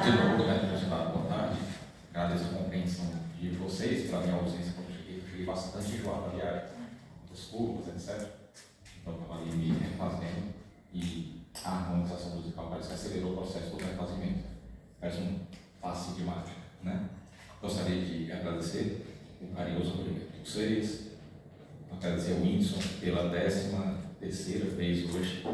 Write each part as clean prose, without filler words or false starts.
De novo, boa tarde. Agradeço a compreensão de vocês pela minha ausência quando eu cheguei bastante enjoado na viagem, muitas curvas, etc. Então eu estava ali me refazendo e a harmonização musical parece que acelerou o processo do refazimento. Parece um passe de mágica, né? Gostaria de agradecer o carinhoso acolhimento de vocês, agradecer ao Whindersson pela 13ª vez hoje,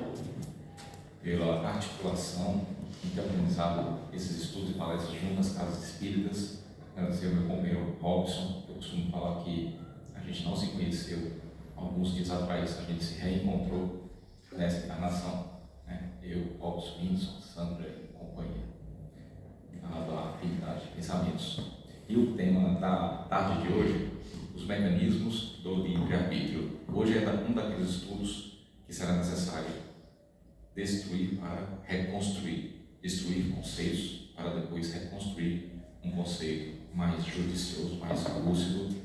pela articulação em ter organizado esses estudos e palestras junto às casas espíritas. Agradecer ao meu companheiro Robson. Eu costumo falar que a gente não se conheceu alguns dias atrás, a gente se reencontrou nessa encarnação, né? Eu, Robson, Whindersson, Sandra e companhia, da afinidade de pensamentos. E o tema da tarde de hoje, os mecanismos do livre-arbítrio. Hoje é um daqueles estudos que será necessário destruir para reconstruir. Destruir conceitos para depois reconstruir um conceito mais judicioso, mais lúcido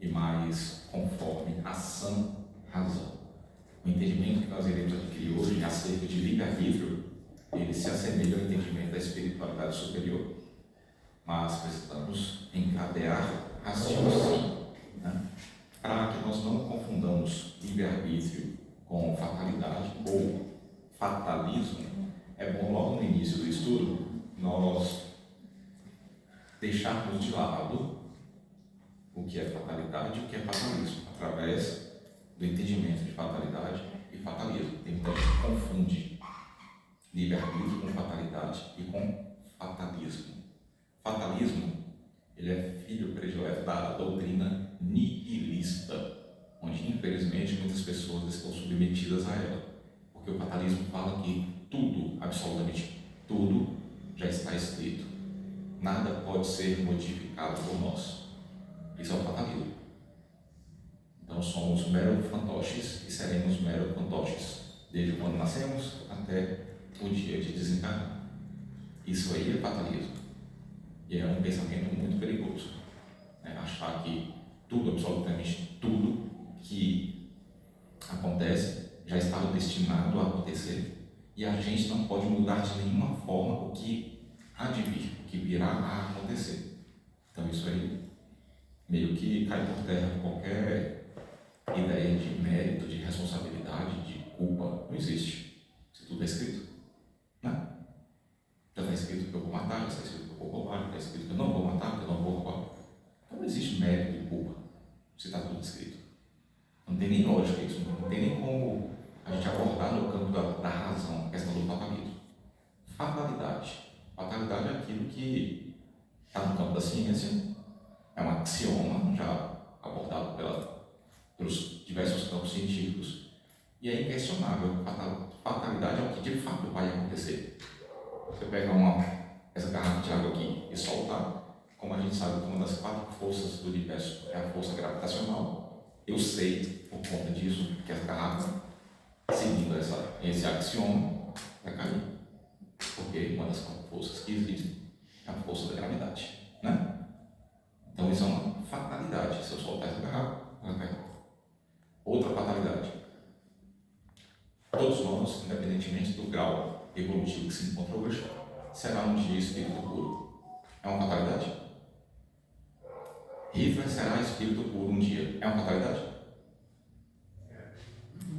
e mais conforme a sã razão. O entendimento que nós iremos adquirir hoje acerca de livre-arbítrio, ele se assemelha ao entendimento da espiritualidade superior, mas precisamos encadear raciocínio, né? Para que nós não confundamos livre-arbítrio com fatalidade ou fatalismo. É bom logo no início do estudo nós deixarmos de lado o que é fatalidade e o que é fatalismo, através do entendimento de fatalidade e fatalismo. Tem muita gente que confunde livre-arbítrio com fatalidade e com fatalismo. Fatalismo, ele é filho predileto da doutrina nihilista, onde infelizmente muitas pessoas estão submetidas a ela, porque o fatalismo fala que tudo, absolutamente tudo, já está escrito. Nada pode ser modificado por nós. Isso é o fatalismo. Então somos mero fantoches e seremos mero fantoches, desde quando nascemos até o dia de desencarnar. Isso aí é fatalismo. E é um pensamento muito perigoso, né? Achar que tudo, absolutamente tudo que acontece já estava destinado a acontecer. E a gente não pode mudar de nenhuma forma o que há de vir, o que virá a acontecer. Então isso aí meio que cai por terra qualquer ideia de mérito, de responsabilidade, de culpa. Não existe. Se tudo é escrito, né? Já está escrito que eu vou matar, já está escrito que eu vou roubar, já está escrito que eu não vou matar, que eu não vou roubar. Então não existe mérito de culpa se está tudo escrito. Não tem nem lógica isso, não tem nem como a gente abordar no campo da razão a questão do fatalismo. Fatalidade. Fatalidade é aquilo que está no campo da ciência, é um axioma já abordado pelos diversos campos científicos e é inquestionável. Fatalidade é o que de fato vai acontecer. Você pega essa garrafa de água aqui e soltar, como a gente sabe que uma das 4 forças do universo é a força gravitacional, eu sei, por conta disso, que essa garrafa, seguindo esse axioma, vai cair. Porque uma das 4 forças que existem é a força da gravidade, né? Então isso é uma fatalidade. Se eu soltar essa garrafa, ela vai cair. Outra fatalidade. Todos nós, independentemente do grau evolutivo que se encontra hoje, será um dia espírito puro. É uma fatalidade? Hitler será espírito puro um dia. É uma fatalidade?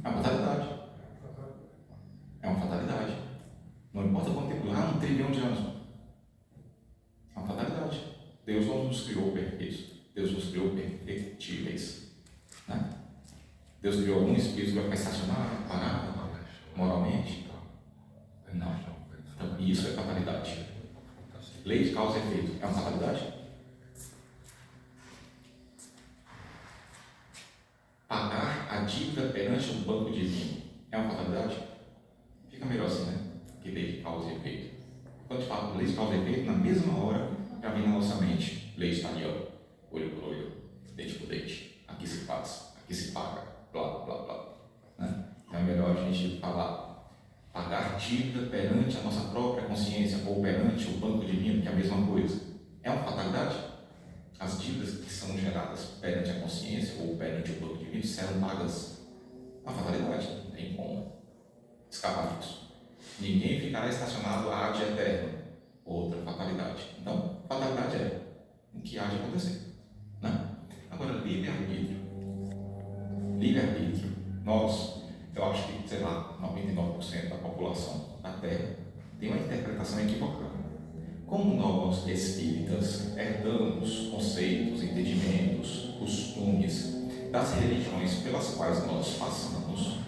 É uma fatalidade. É uma fatalidade. Não importa quanto tempo, 1 trilhão de anos. É uma fatalidade. Deus não nos criou perfeitos. Deus nos criou perfectíveis, né? Deus criou algum espírito que vai ficar estacionado, parado, moralmente? Não. Então, isso é fatalidade. Lei de causa e efeito é uma fatalidade? Pagar a dívida perante um banco divino é uma fatalidade? Fica melhor assim, né? Que lei de causa e efeito. Quando fala de lei de causa e efeito, na mesma hora já vem na nossa mente: lei está ali, ó, olho por olho, dente por dente, aqui se faz, aqui se paga, blá blá blá, né? Então é melhor a gente falar pagar dívida perante a nossa própria consciência ou perante o banco divino, que é a mesma coisa. É uma fatalidade? As dívidas que são geradas perante a consciência ou perante o banco divino serão pagas. É uma fatalidade, não tem como escapar disso. Ninguém ficará estacionado ad eterno. Outra fatalidade. fatalidade. Então, fatalidade é o que há de acontecer, né? Agora, livre-arbítrio. Livre-arbítrio. Eu acho que, sei lá, 99% da população da Terra tem uma interpretação equivocada. Como nós, espíritas, herdamos conceitos, entendimentos, costumes das religiões pelas quais nós passamos,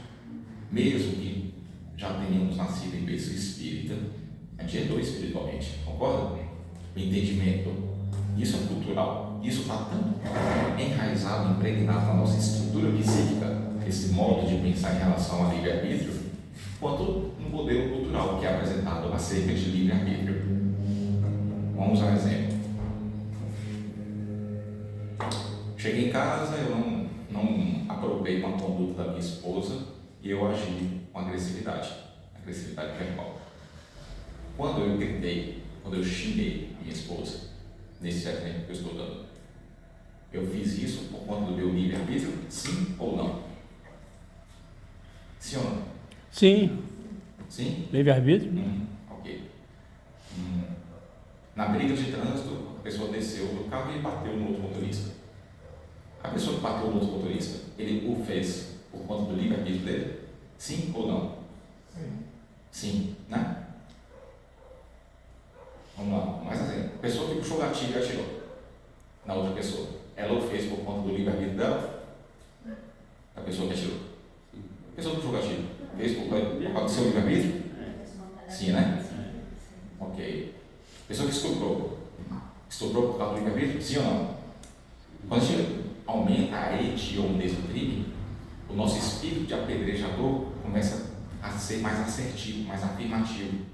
mesmo que já tenhamos nascido em berço espírita, a gente herdou espiritualmente, concorda? O entendimento, isso é cultural, isso está tão enraizado, impregnado na nossa estrutura psíquica, esse modo de pensar em relação ao livre-arbítrio, quanto no modelo cultural que é apresentado acerca de livre-arbítrio. Vamos a um exemplo. Cheguei em casa, eu não aprovei com a conduta da minha esposa e eu agi com agressividade verbal. Quando eu gritei, quando eu xinguei minha esposa, nesse exemplo que eu estou dando, eu fiz isso por conta do meu livre-arbítrio, sim ou não? Sim ou não? Sim. Sim? Livre-arbítrio? Ok. Na briga de trânsito, a pessoa desceu do carro e bateu no outro motorista. A pessoa que bateu no outro motorista, ele o fez por conta do livre-arbítrio dele? Sim ou não? Sim, né? Vamos lá, mais exemplo. A pessoa que puxou o gatilho e atirou na outra pessoa, ela o fez por conta do livre-arbítrio dela? A pessoa que atirou. A pessoa que puxou o gatilho fez por causa do seu livre-arbítrio? Sim, né? Ok. A pessoa que estuprou por causa do livre-arbítrio? Sim ou não? Quando a gente aumenta a hedionda do crime, o nosso espírito de apedrejador começa a ser mais assertivo, mais afirmativo,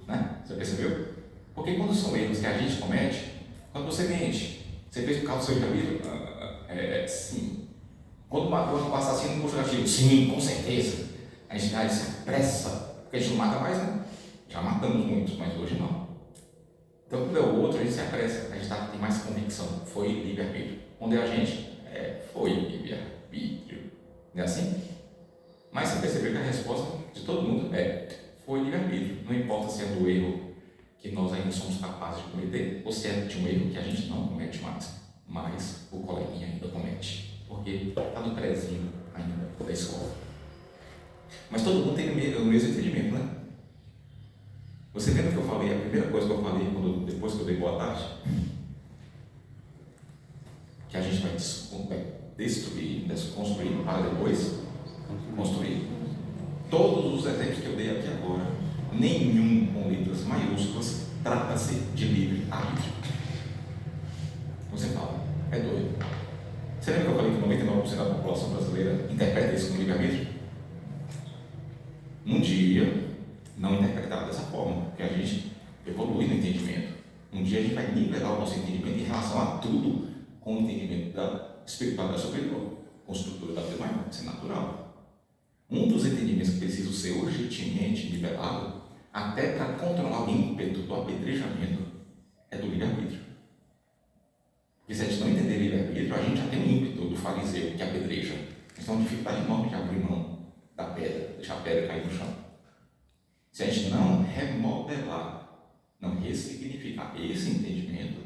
né? Você percebeu? Porque quando são erros que a gente comete, quando você mente, você fez por causa do seu livre-arbítrio? Sim. Quando matou um assassino puxa o gatilho? Sim, com certeza. A gente já se apressa, porque a gente não mata mais, né? Já matamos muitos, mas hoje não. Então, quando é o outro, a gente se apressa, a gente tem mais convicção. Foi livre-arbítrio. Quando é a gente, foi livre-arbítrio. Não é assim? Mas você percebeu que a resposta de todo mundo foi livre-arbítrio. Não importa se é do erro que nós ainda somos capazes de cometer, ou se é de um erro que a gente não comete mais, mas o coleguinha ainda comete, porque está no prézinho ainda da escola. Mas todo mundo tem o mesmo entendimento, né? Você lembra que eu falei, a primeira coisa que eu falei depois que eu dei boa tarde? Que a gente vai destruir, desconstruir para depois construir. Todos os exemplos que eu dei aqui agora, nenhum com letras maiúsculas trata-se de livre-arbítrio. Você fala, é doido. Você lembra que eu falei que 99% da população brasileira interpreta isso como livre-arbítrio? Um dia, não interpretado dessa forma, porque a gente evolui no entendimento. Um dia a gente vai nivelar o nosso entendimento em relação a tudo com o entendimento da espiritualidade superior, com a estrutura da vida maior, isso é natural. Um dos entendimentos que precisa ser urgentemente nivelado, até para controlar o ímpeto do apedrejamento, é do livre-arbítrio. Porque se a gente não entender livre-arbítrio, a gente já tem um ímpeto do fariseu que apedreja. A gente tem uma dificuldade enorme de abrir mão da pedra, deixar a pedra cair no chão. Se a gente não remodelar, não ressignificar esse entendimento,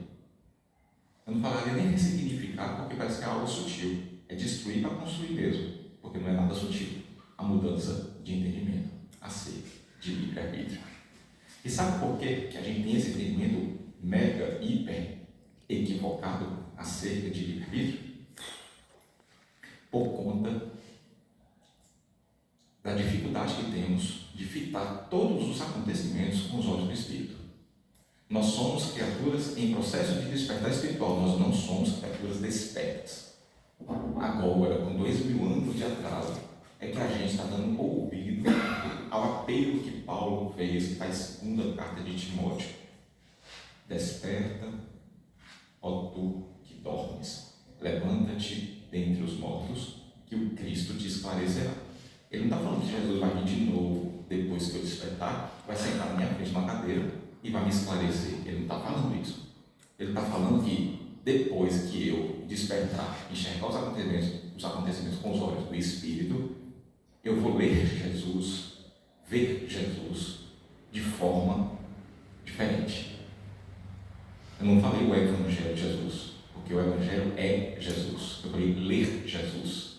eu não falaria nem ressignificar, porque parece que é algo sutil. É destruir para construir mesmo, porque não é nada sutil a mudança de entendimento acerca de livre-arbítrio. E sabe por quê que a gente tem esse entendimento mega, hiper equivocado acerca de livre-arbítrio? Por conta da dificuldade que temos de fitar todos os acontecimentos com os olhos do Espírito. Nós somos criaturas em processo de despertar espiritual, nós não somos criaturas despertas. Agora, com 2000 anos de atraso, é que a gente está dando ouvido ao apelo que Paulo fez na segunda carta de Timóteo. Desperta, ó tu que dormes, levanta-te dentre os mortos, que o Cristo te esclarecerá. Ele não está falando que Jesus vai vir de novo, depois que eu despertar, vai sentar na minha frente numa cadeira e vai me esclarecer. Ele não está falando isso. Ele está falando que depois que eu despertar, enxergar os acontecimentos com os olhos do Espírito, eu vou ler Jesus, ver Jesus de forma diferente. Eu não falei o Evangelho de Jesus, porque o Evangelho é Jesus. Eu falei ler Jesus,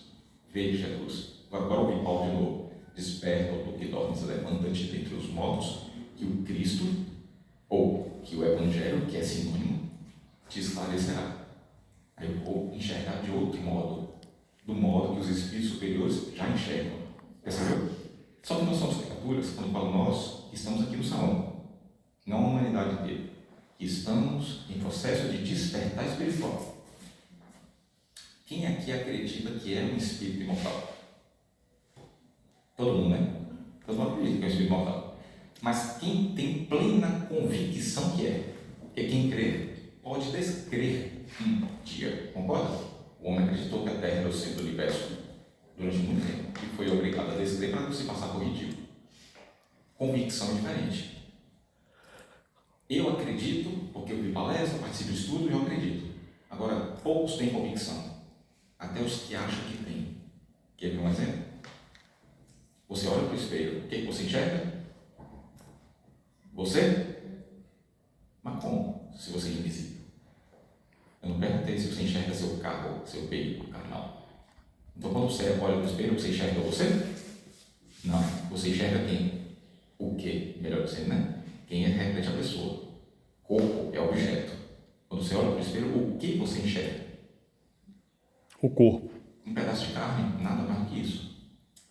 ver Jesus. Agora ouvi Paulo de novo. Desperta do que dorme, se levanta-te dentre os mortos, que o Cristo, ou que o Evangelho, que é sinônimo, te esclarecerá. Aí eu vou enxergar de outro modo, do modo que os espíritos superiores já enxergam. Percebeu? Só que nós somos criaturas, quando eu falo nós, estamos aqui no salão, não a humanidade inteira. Estamos em processo de despertar espiritual. Quem aqui acredita que é um espírito imortal? Todo mundo, né? Todo mundo acredita que é um espírito imortal. Mas quem tem plena convicção que é? Porque quem crê pode descrer um dia. Concorda? O homem acreditou que a Terra era o centro do universo durante muito tempo e foi obrigado a descrer para não se passar por ridículo. Convicção é diferente. Eu acredito, porque eu vi palestra, participo de estudo e eu acredito. Agora, poucos têm convicção. Até os que acham que têm. Quer ver um exemplo? Você olha para o espelho, o que você enxerga? Você? Mas como? Se você é invisível. Eu não perguntei se você enxerga seu carro, seu veículo carnal. Então, quando você olha para o espelho, você enxerga você? Não. Você enxerga quem? O que? Melhor dizendo, né? Quem reflete a pessoa. Corpo é objeto. Quando você olha para o espelho, o que você enxerga? O corpo. Um pedaço de carne, nada mais do que isso.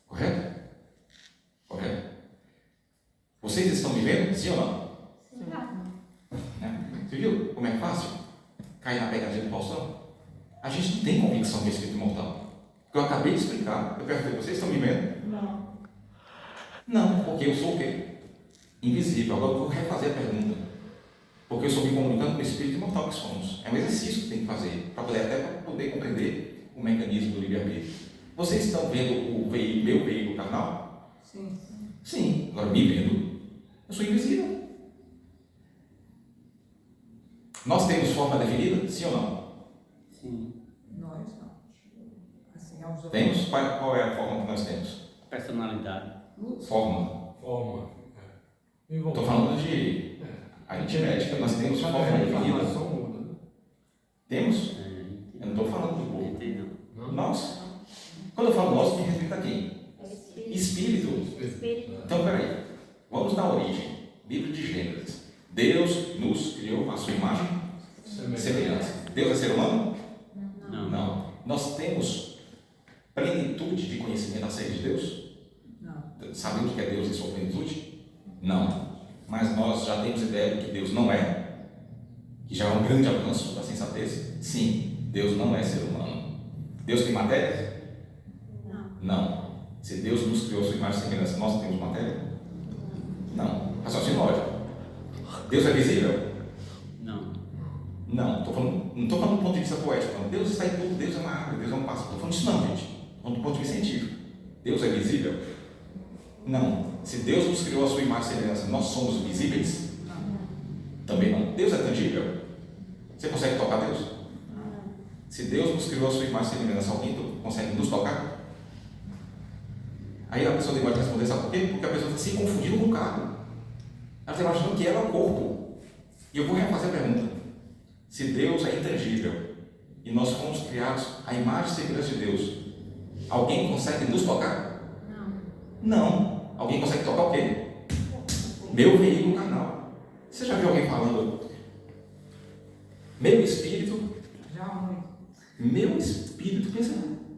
Correto? Correto? Vocês estão me vendo? Sim ou não? Sim. Você viu como é fácil cair na pegadinha do Faustão? A gente não tem convicção que é espírito imortal. Eu acabei de explicar. Eu perguntei, vocês estão me vendo? Não. Não, porque eu sou o quê? Invisível. Agora eu vou refazer a pergunta. Porque eu estou me comunicando com o espírito imortal que somos. É um exercício que tem que fazer, para poder compreender o mecanismo do livre-arbítrio. Vocês estão vendo o meu veículo carnal? Sim. Sim. Agora, me vendo, eu sou invisível. Nós temos forma definida? Sim ou não? Sim. Nós não. Assim, aos outros. Temos? Qual é a forma que nós temos? Personalidade. Forma. Forma. Estou falando de aritmética. Nós temos forma definida. Temos? Eu não estou falando do corpo. Não? Nós. Quando eu falo nós, me refiro a quem? Espírito. Então, peraí. Vamos dar origem. Livro de Gênesis. Deus nos criou a sua imagem e semelhança. Deus é ser humano? Não. Nós temos plenitude de conhecimento acerca de Deus? Não. Sabemos o que é Deus em sua plenitude? Não. Mas nós já temos ideia do que Deus não é? Que já é um grande avanço da sensatez? Sim. Deus não é ser humano. Deus tem matéria? Não. Se Deus nos criou a sua imagem e semelhança, nós temos matéria? Não. Raciocínio lógico. Deus é visível? Não. Não. Não estou falando do ponto de vista poético. Não. Deus está em tudo. Deus é uma árvore. Deus é um pássaro. Estou falando disso não, gente. Estou falando do ponto de vista científico. Deus é visível? Não. Se Deus nos criou a sua imagem e semelhança, nós somos visíveis? Também não. Deus é tangível? Você consegue tocar Deus? Se Deus nos criou a sua imagem e semelhança, alguém consegue nos tocar? Aí a pessoa tem que responder, sabe por quê? Porque a pessoa está se confundindo com o carro. Ela está imaginando que ela é o corpo. E eu vou refazer a pergunta. Se Deus é intangível e nós fomos criados à imagem e semelhança de Deus, alguém consegue nos tocar? Não. Alguém consegue tocar o quê? Meu veículo carnal. Você já viu alguém falando? Meu espírito? Já muito. Meu espírito? Pensa,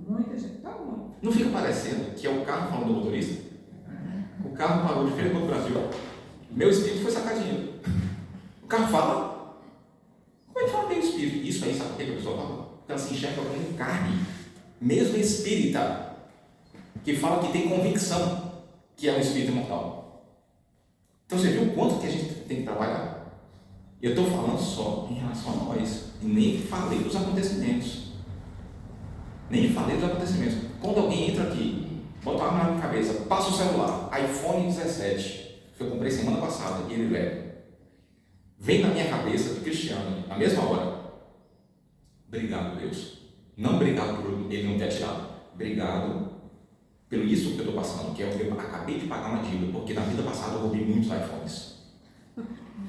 Muita gente. Tá muito. não fica parecendo que é o carro falando do motorista? O carro parou de frente para o Brasil. Meu espírito foi sacadinho. O carro fala? Como é que fala meu espírito? Isso aí, sabe por que a pessoa fala? Porque ela se enxerga como carne. Mesmo espírita, que fala que tem convicção que é um espírito imortal. Então você viu o quanto que a gente tem que trabalhar? Eu estou falando só em relação a nós. E nem falei dos acontecimentos. Quando alguém entra aqui, bota a arma na minha cabeça, passa o celular, iPhone 17, que eu comprei semana passada, e ele leva. Vem na minha cabeça do Cristiano, na mesma hora. Obrigado, Deus. Não obrigado por ele não ter atirado. Obrigado pelo isso que eu estou passando, que eu acabei de pagar uma dívida, porque na vida passada eu roubei muitos iPhones.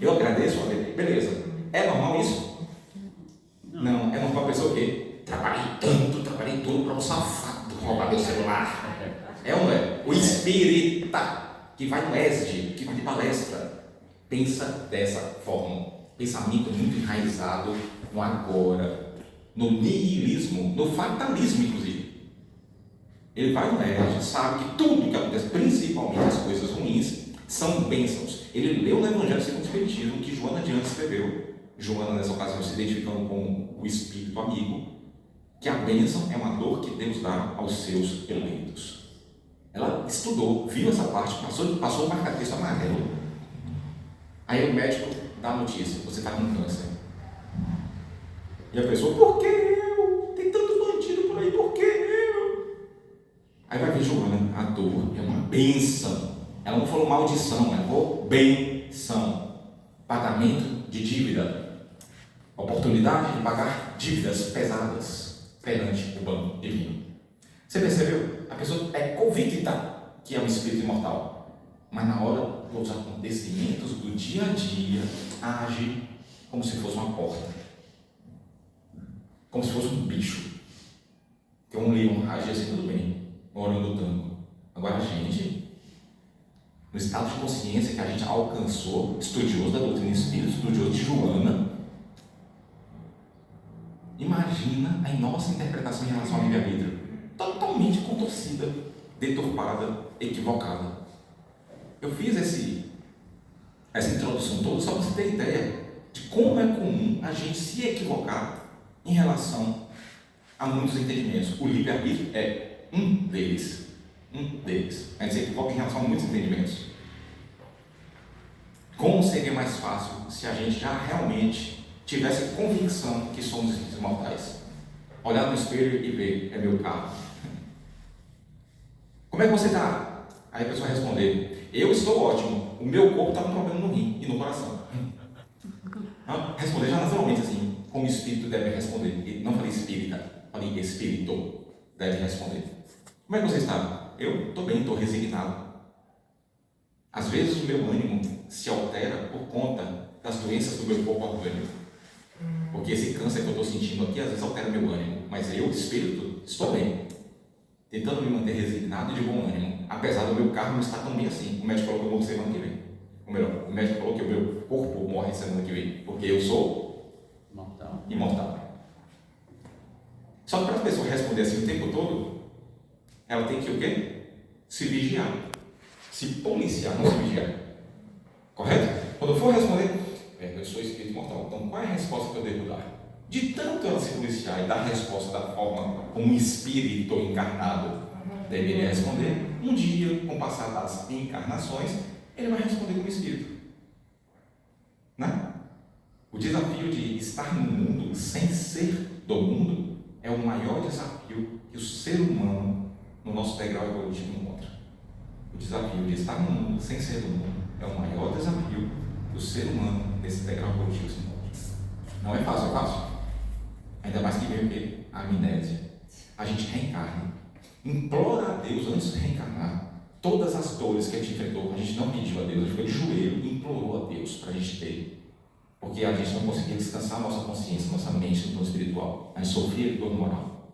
Eu agradeço, beleza. É normal isso? espírita que vai no ESD, que vai de palestra, pensa dessa forma. Pensamento muito enraizado no agora, no niilismo, no fatalismo, inclusive. Ele vai no ESD, sabe que tudo que acontece, principalmente as coisas ruins, são bênçãos. Ele leu no Evangelho segundo o Espiritismo que Joana de Anjos escreveu, Joana nessa ocasião se identificando com o Espírito amigo, que a bênção é uma dor que Deus dá aos seus eleitos. Ela estudou, viu essa parte, passou o marca-texto amarelo. Aí o médico dá a notícia: você está com câncer. E a pessoa: por que eu? Tem tanto bandido por aí, por que eu? Aí vai ver Joana: a dor é uma bênção. Ela não falou maldição, ela falou bênção. Pagamento de dívida, oportunidade de pagar dívidas pesadas perante o banco divino. Você percebeu? A pessoa é convicta que é um espírito imortal, mas na hora dos acontecimentos do dia a dia, age como se fosse uma porta, como se fosse um bicho. Que um leão age assim, tudo bem, orangotango. Agora a gente, no estado de consciência que a gente alcançou, estudioso da doutrina espírita, estudioso de Joana, imagina a nossa interpretação em relação ao livre-arbítrio. Totalmente contorcida, deturpada, equivocada. Eu fiz essa introdução toda só para você ter ideia de como é comum a gente se equivocar em relação a muitos entendimentos. O livre-arbítrio é um deles. A gente se equivoca em relação a muitos entendimentos. Como seria mais fácil se a gente já realmente tivesse convicção que somos espíritos imortais? Olhar no espelho e ver: é meu carro. Como é que você está? Aí a pessoa responder: eu estou ótimo, o meu corpo está com problema no rim e no coração. Responder já naturalmente assim, como o espírito deve responder. Não falei espírita, falei espírito deve responder. Como é que você está? Eu estou bem, estou resignado. Às vezes o meu ânimo se altera por conta das doenças do meu corpo orgânico. Porque esse câncer que eu estou sentindo aqui, às vezes altera meu ânimo. Mas eu, espírito, estou bem. Tentando me manter resignado e de bom ânimo. Apesar do meu carro não estar tão bem assim. O médico falou que eu morro semana que vem. Ou melhor, o médico falou que o meu corpo morre semana que vem. Porque eu sou imortal. Só que para a pessoa responder assim o tempo todo, ela tem que o quê? Se vigiar. Se policiar, não se vigiar. Correto? Quando eu for responder: eu sou espírito imortal. Então qual é a resposta que eu devo dar? De tanto ela se policiar e dar a resposta da forma como um espírito encarnado deveria responder, um dia, com o passar das encarnações, ele vai responder como espírito. Né? O desafio de estar no mundo sem ser do mundo é o maior desafio que o ser humano, no nosso degrau evolutivo, encontra. O desafio de estar no mundo sem ser do mundo é o maior desafio que o ser humano, nesse degrau evolutivo, se encontra. Não é fácil, é fácil. Ainda mais que vem a amnésia. A gente reencarna. Implora a Deus antes de reencarnar. Todas as dores que a gente enfrentou, a gente não pediu a Deus, a gente foi de joelho e implorou a Deus para a gente ter. Porque a gente não conseguia descansar a nossa consciência, nossa mente no plano espiritual. A gente sofria de dor moral.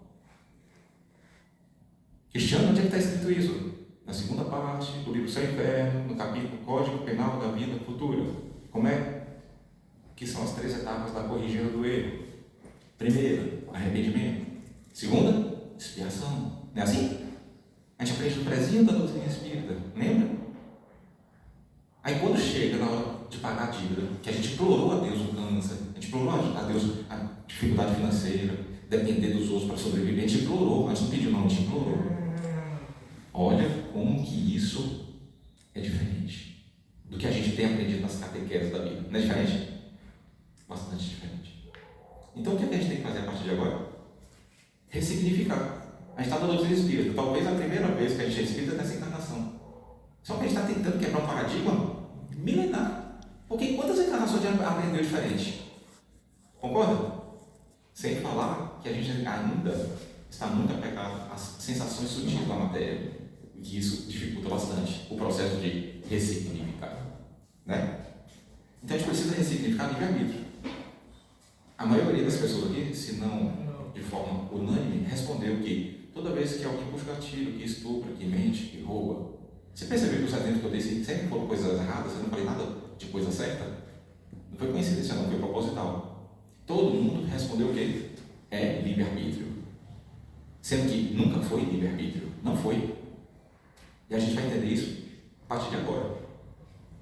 Cristiano, onde é que está escrito isso? Na segunda parte do livro Céu e Inferno, no capítulo Código Penal da Vida Futura. Como é? Que são as 3 etapas da corrigida do erro. Primeira, arrependimento. Segunda, expiação. Não é assim? A gente aprende no prezinho da doutrina espírita, lembra? Aí quando chega na hora de pagar a dívida, que a gente implorou a Deus o câncer, a gente implorou a Deus a dificuldade financeira, depender dos outros para sobreviver, a gente implorou, a gente não pediu não, a gente implorou. Olha como que isso é diferente do que a gente tem aprendido nas catequeses da Bíblia. Não é diferente? Bastante diferente. Então o que a gente tem que fazer a partir de agora? Ressignificar. A gente está na doutrina espírita. Talvez a primeira vez que a gente é espírita nessa encarnação. Só que a gente está tentando quebrar um paradigma milenar. Porque quantas encarnações a gente aprendeu diferente? Concorda? Sem falar que a gente ainda está muito apegado às sensações sutis da matéria. E que isso dificulta bastante o processo de ressignificar. Né? Então a gente precisa ressignificar livre-arbítrio. A maioria das pessoas aqui, se não de forma unânime, respondeu que toda vez que alguém puxa o gatilho, que estupra, que mente, que rouba, Você percebeu que os exemplos que eu dei sempre foram coisas erradas? Eu não falei nada de coisa certa? Não foi coincidência, não, foi proposital. Todo mundo respondeu o quê? É livre-arbítrio. Sendo que nunca foi livre-arbítrio. Não foi. E a gente vai entender isso a partir de agora.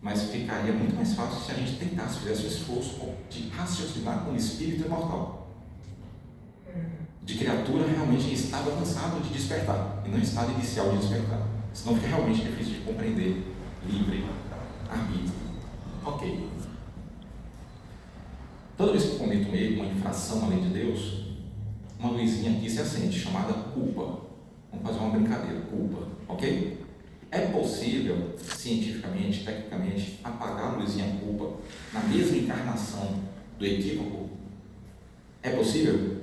Mas ficaria muito mais fácil se a gente tentasse, fizesse o esforço de raciocinar com o espírito imortal. De criatura realmente em estado avançado de despertar, e não em estado inicial de despertar. Senão fica realmente difícil de compreender livre-arbítrio. Ok. Toda vez que eu cometo um erro, uma infração à lei de Deus, uma luzinha aqui se acende, chamada culpa. Vamos fazer uma brincadeira, culpa, ok? É possível, cientificamente, tecnicamente, apagar a luzinha culpa na mesma encarnação do equívoco? É possível?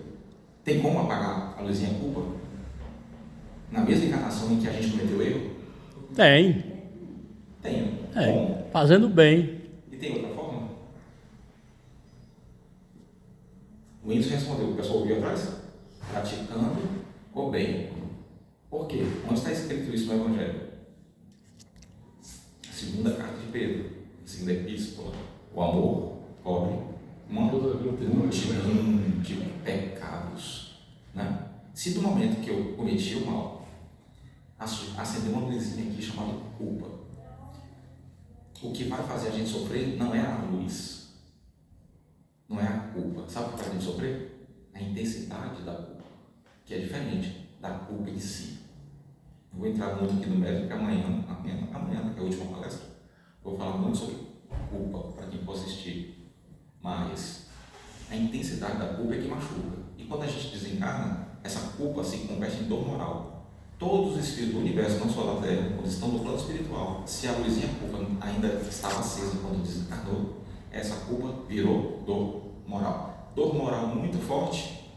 Tem como apagar a luzinha culpa na mesma encarnação em que a gente cometeu erro? Tem. Tem. Como? Fazendo bem. E tem outra forma? O Windows respondeu, o pessoal ouviu atrás? Praticando o bem. Por quê? Onde está escrito isso no Evangelho? Segunda carta de Pedro, segunda epístola, o amor cobre uma multidão de pecados. Né? Se do momento que eu cometi o mal, acendeu uma luzinha aqui chamada culpa, o que vai fazer a gente sofrer não é a luz, não é a culpa. Sabe o que faz a gente sofrer? A intensidade da culpa, que é diferente da culpa em si. Eu vou entrar muito aqui no mérito, porque amanhã, que é a última palestra, eu vou falar muito sobre culpa, para quem for assistir. Mas a intensidade da culpa é que machuca. E quando a gente desencarna, essa culpa se converte em dor moral. Todos os espíritos do universo, não só da Terra, quando estão no plano espiritual, se a luzinha culpa ainda estava acesa quando desencarnou, essa culpa virou dor moral. Dor moral muito forte,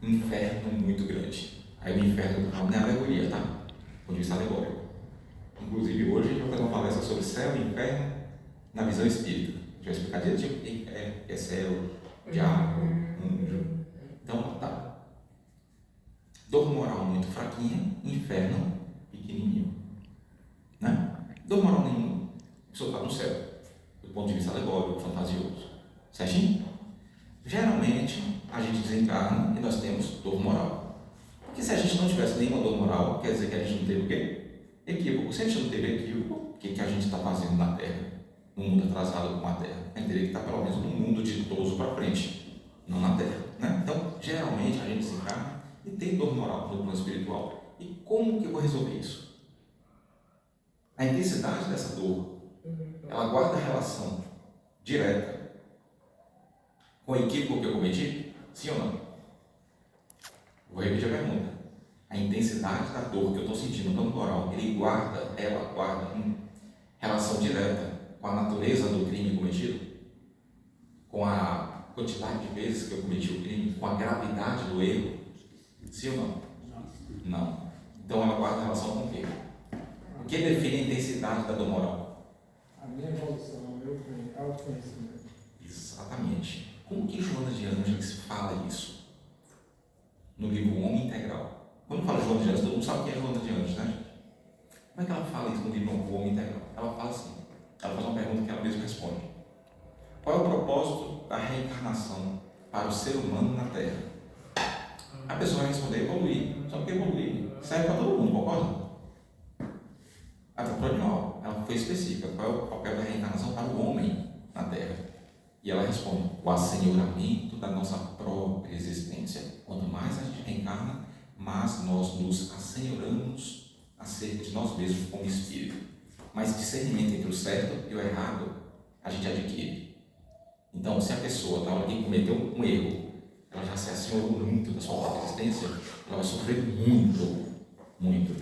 inferno muito grande. Aí o inferno não é alegoria, tá? Do ponto de vista alegórico. Inclusive hoje a gente vai fazer uma palestra sobre céu e inferno na visão espírita. A gente vai explicar direitinho o que é céu, diabo, anjo. Então, tá. Dor moral muito fraquinha, inferno pequenininho. Né? Dor moral nenhuma. A pessoa está no céu, do ponto de vista alegórico, fantasioso. Certinho? Geralmente a gente desencarna e nós temos dor moral. Porque se a gente não tivesse nenhuma dor moral, quer dizer que a gente não teve o quê? Equívoco. Se a gente não teve equívoco, o que a gente está fazendo na Terra? Num mundo atrasado com a Terra? A gente teria que estar pelo menos num mundo ditoso para frente, não na Terra. Né? Então, geralmente a gente desencarna e tem dor moral no plano espiritual. E como que eu vou resolver isso? A intensidade dessa dor, ela guarda relação direta com o equívoco que eu cometi? Sim ou não? Vou repetir a pergunta. A intensidade da dor que eu estou sentindo no plano moral, ela guarda relação direta com a natureza do crime cometido? Com a quantidade de vezes que eu cometi o crime? Com a gravidade do erro? Sim ou não? Não. Então ela guarda relação com o quê? O que define a intensidade da dor moral? A minha evolução, o meu autoconhecimento. Exatamente. Como que Joana de Ângeles fala isso? No livro Homem Integral. Quando fala Joana de Ângeles, todo mundo sabe quem é Joana de Ângeles, né, gente? Como é que ela fala isso no livro Homem Integral? Ela fala assim, ela faz uma pergunta que ela mesma responde. Qual é o propósito da reencarnação para o ser humano na Terra? A pessoa vai responder, evoluir. Só que evoluir serve para todo mundo, concorda? Até para o animal. Ela foi específica. Qual é o papel da reencarnação para o homem na Terra? E ela responde, o assenhoramento da nossa própria existência. Quanto mais a gente reencarna, mais nós nos assenhoramos acerca de nós mesmos como espírito. Mas discernimento entre o certo e o errado, a gente adquire. Então, se a pessoa, na hora que cometeu um erro, ela já se assenhorou muito da sua própria existência, ela vai sofrer muito, muito.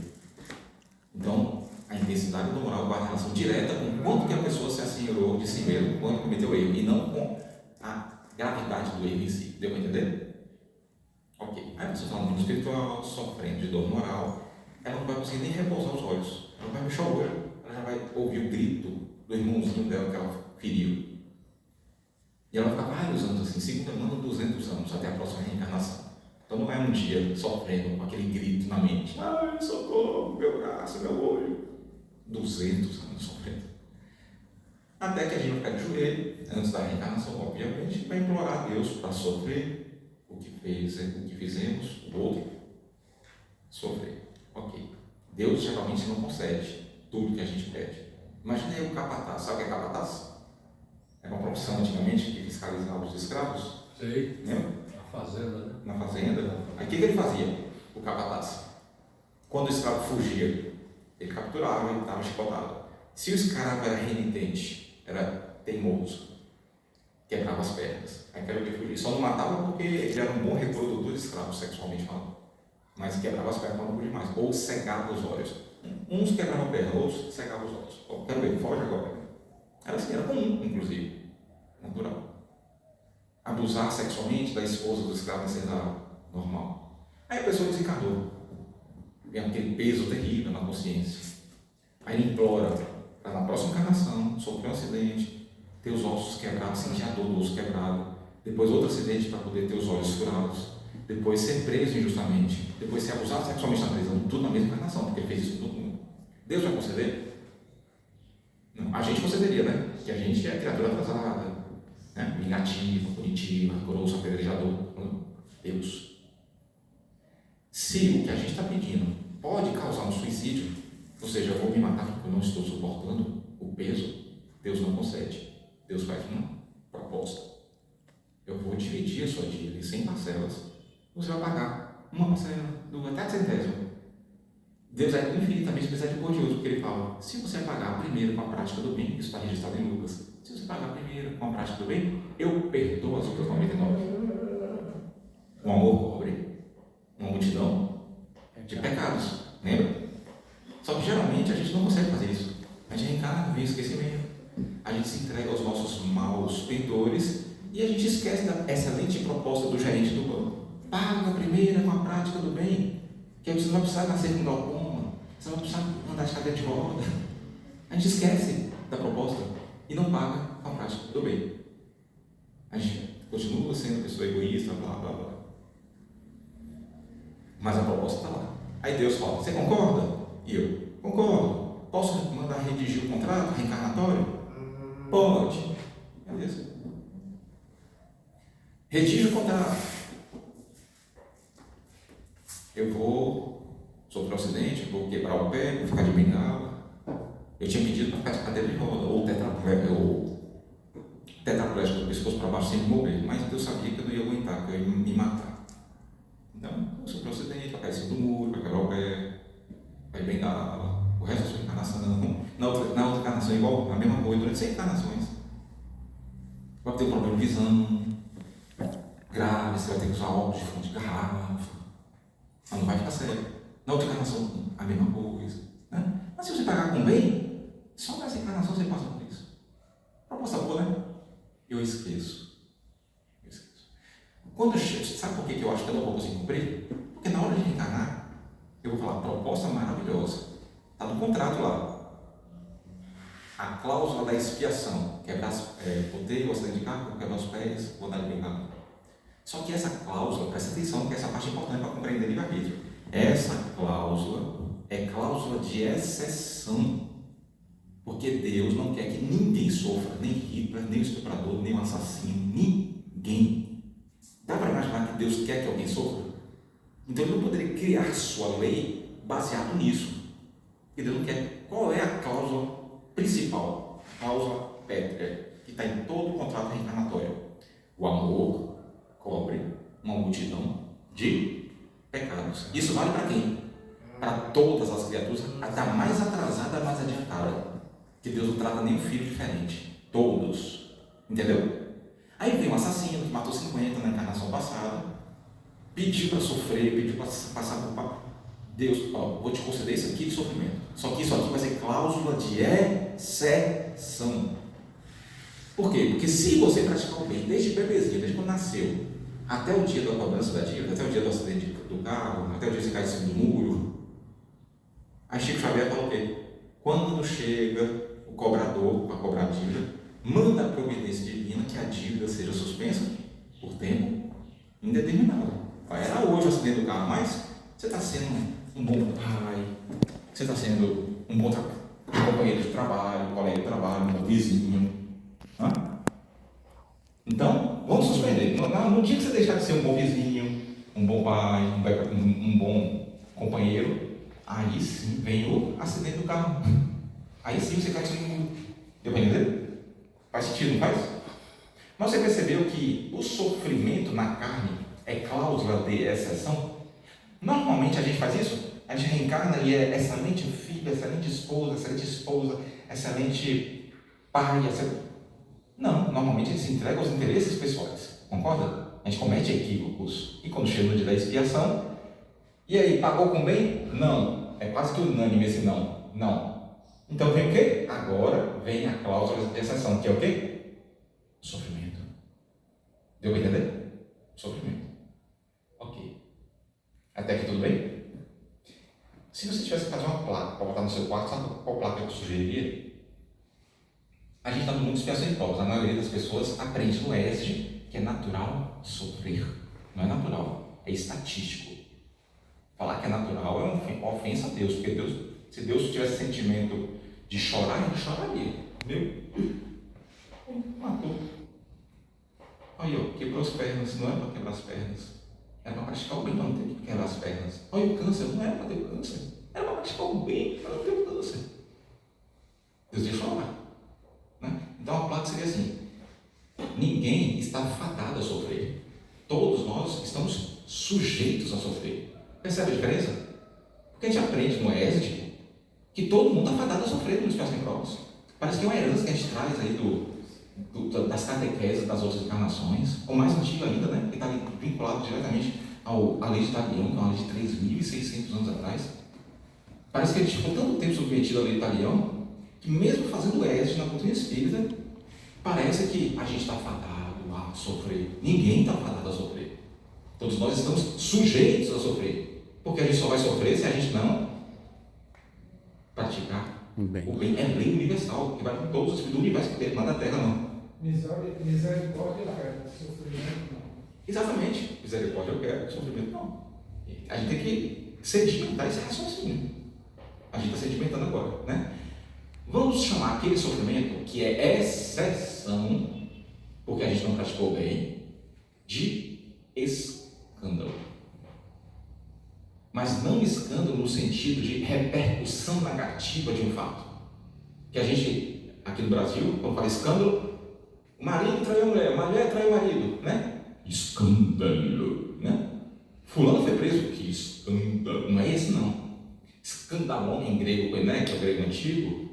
Então, a intensidade do moral guarda relação direta com quanto que a pessoa se assenhorou de si mesmo quando cometeu o erro, e não com a gravidade do erro em si. Deu para entender? Ok. Aí a pessoa está no mundo espiritual, sofrendo de dor moral, ela não vai conseguir nem repousar os olhos, ela vai fechar o olho, ela já vai ouvir o grito do irmãozinho dela que ela feriu. E ela vai ficar vários anos assim, 50 anos, 200 anos, até a próxima reencarnação. Então não é um dia sofrendo com aquele grito na mente. Ai, socorro, meu braço, meu olho. 200 anos sofrendo. Até que a gente vai ficar de joelho, antes da reencarnação, obviamente, vai implorar a Deus para sofrer o que fizemos, o outro sofrer. Ok. Deus geralmente não concede tudo que a gente pede. Imagina aí o capataz. Sabe o que é capataz? Era uma profissão antigamente que fiscalizava os escravos. Sei. Lembra? Na fazenda, né? Na fazenda. Aí o que ele fazia? O capataz. Quando o escravo fugia, ele capturava e estava chibotado. Se o escravo era renitente, era teimoso, quebrava as pernas. Aí quero ver fugir. Só não matava porque ele era um bom reprodutor de escravos, sexualmente falando. Mas quebrava as pernas para não fugir mais. Ou cegava os olhos. Uns quebravam a perna, outros cegavam os olhos. Quero ver, foge agora. Era assim, era comum, inclusive. Natural. Abusar sexualmente da esposa do escravo necessário, normal. Aí a pessoa desencarnou. Vem aquele peso terrível na consciência. Aí ele implora para na próxima encarnação sofrer um acidente, ter os ossos quebrados, sentir a dor do osso quebrado, depois outro acidente para poder ter os olhos furados, depois ser preso injustamente, depois ser abusado sexualmente na prisão, tudo na mesma encarnação, porque ele fez isso com todo mundo. Deus vai conceder? Não, a gente concederia, né? Porque a gente é criatura atrasada, né? Vingativa, punitiva, grosso, apedrejador. Deus. Se o que a gente está pedindo pode causar um suicídio, ou seja, eu vou me matar porque eu não estou suportando o peso, Deus não concede. Deus faz uma proposta. Eu vou dividir a sua dívida em 100 parcelas. Você vai pagar uma parcela até centésimo. Deus é infinitamente misericordioso, porque ele fala, se você pagar primeiro com a prática do bem, isso está registrado em Lucas, se você pagar primeiro com a prática do bem, eu perdoo as outras 99. Um amor cobre uma multidão de pecados, lembra? Só que geralmente a gente não consegue fazer isso. A gente reencarna, vem esquecimento, a gente se entrega aos nossos maus pentores e a gente esquece da excelente proposta do gerente do banco. Paga primeiro com a prática do bem, que aí você não vai precisar nascer com glaucoma, você não vai precisar andar de cadeira de roda. A gente esquece da proposta e não paga com a prática do bem. A gente continua sendo pessoa egoísta, blá blá blá. Mas a proposta está lá. Aí Deus fala, você concorda? E eu, concordo. Posso mandar redigir o contrato reencarnatório? Pode. Beleza. Redige o contrato. Eu vou sofrer um acidente, vou quebrar o pé, vou ficar de bengala. Eu tinha pedido para ficar de cadeira de roda, ou tetraplégico do pescoço para baixo sem morrer, mas eu sabia que eu não ia aguentar, que eu ia me matar. Então, eu sofri um acidente, vai cair em cima do muro, vai quebrar o pé, vai bengala. O resto da sua encarnação, na outra encarnação é igual, a mesma coisa, durante 100 encarnações. Vai ter um problema de visão grave, você vai ter que usar óculos de fonte de garrafa. Mas não vai ficar sério. Na outra encarnação, a mesma coisa. Né? Mas se você pagar com bem, só nessa encarnação você passa por isso. Proposta boa, né? Eu esqueço. Quando eu chego, sabe por que eu acho que eu não vou conseguir cumprir? Porque na hora de reencarnar, eu vou falar, proposta maravilhosa. Está no contrato lá. A cláusula da expiação. Botei o acidente de carro, vou quebrar os pés, vou dar de bengala. Só que essa cláusula, presta atenção, que essa parte é importante para compreender livre-arbítrio. Essa cláusula é cláusula de exceção. Porque Deus não quer que ninguém sofra, nem Hitler, nem o estuprador, nem o assassino, ninguém. Dá para imaginar que Deus quer que alguém sofra? Então ele não poderia criar sua lei baseado nisso. E Deus não quer. Qual é a cláusula principal? A cláusula pétrea, que está em todo o contrato reencarnatório. O amor cobre uma multidão de pecados. Isso vale para quem? Para todas as criaturas, da mais atrasada à mais adiantada. Que Deus não trata nem um filho diferente. Todos. Entendeu? Aí vem um assassino que matou 50 na encarnação passada, pediu para sofrer, pediu para passar por Deus, vou te conceder isso aqui de sofrimento. Só que isso aqui vai ser cláusula de exceção. Por quê? Porque se você praticar o bem desde bebezinho, desde quando nasceu, até o dia da cobrança da dívida, até o dia do acidente do carro, até o dia que você cai em cima do muro, aí Chico Xavier falou o quê? Quando chega o cobrador para cobrar a dívida, manda a providência divina que a dívida seja suspensa por tempo indeterminado. Era hoje o acidente do carro, mas você está sendo um bom pai, você está sendo um bom um companheiro de trabalho, um colega de trabalho, um vizinho. Hã? Então, vamos suspender. No dia que você deixar de ser um bom vizinho, um bom pai, um bom companheiro, aí sim vem o acidente do carro. Aí sim você cai sobre o mundo. Deu para entender? Faz sentido, não faz? Mas você percebeu que o sofrimento na carne é cláusula de exceção? Normalmente a gente faz isso? A gente reencarna e é excelente filho, excelente esposa, excelente pai, Não, normalmente a gente se entrega aos interesses pessoais. Concorda? A gente comete equívocos. E quando chega no dia da expiação, e aí, pagou com bem? Não. É quase que unânime esse não. Não. Então vem o quê? Agora vem a cláusula de exceção, que é o quê? Sofrimento. Deu para entender? Sofrimento. Ok. Até aqui tudo bem? Se você tivesse que fazer uma placa para botar no seu quarto, sabe qual placa eu sugeriria? A gente está no mundo de expiação e provas. A maioria das pessoas aprende no ESG que é natural sofrer. Não é natural, é estatístico. Falar que é natural é uma ofensa a Deus, porque se Deus tivesse sentimento de chorar, ele choraria. Matou. Aí, ó, quebrou as pernas, não era para quebrar as pernas. Era para praticar o bem, para não ter que quebrar as pernas. Olha o câncer, não era para ter câncer. Era para praticar o bem, para não ter o câncer. Deus deixou chorar. Né? Então a placa seria assim: ninguém está fadado a sofrer. Todos nós estamos sujeitos a sofrer. Percebe a diferença? Porque a gente aprende no ESD que todo mundo está fadado a sofrer no espaço em provas. Parece que é uma herança que a gente traz aí das catequeses das outras encarnações, ou mais antigo ainda, né? Que está vinculado diretamente à lei de Talião, que é uma lei de 3.600 anos atrás. Parece que a gente ficou tanto tempo submetido à lei de Talião que, mesmo fazendo ESD na doutrina espírita, parece que a gente está fadado a sofrer. Ninguém está fadado a sofrer. Todos nós estamos sujeitos a sofrer, porque a gente só vai sofrer se a gente não praticar. O bem é lei universal, que vai com todos os espíritos do universo inteiro, não é da Terra, não. Misericórdia eu quero, sofrimento não. Exatamente. Misericórdia eu quero, sofrimento não. A gente tem que sedimentar esse raciocínio. A gente está sedimentando agora, né? Vamos chamar aquele sofrimento que é exceção, porque a gente não praticou bem, de escândalo. Mas não escândalo no sentido de repercussão negativa de um fato. Que a gente, aqui no Brasil, quando fala escândalo, o marido traiu a mulher traiu o marido, né? Escândalo, né? Fulano foi preso, que escândalo. Não é esse não. Escandalon em grego, né, que é o grego antigo,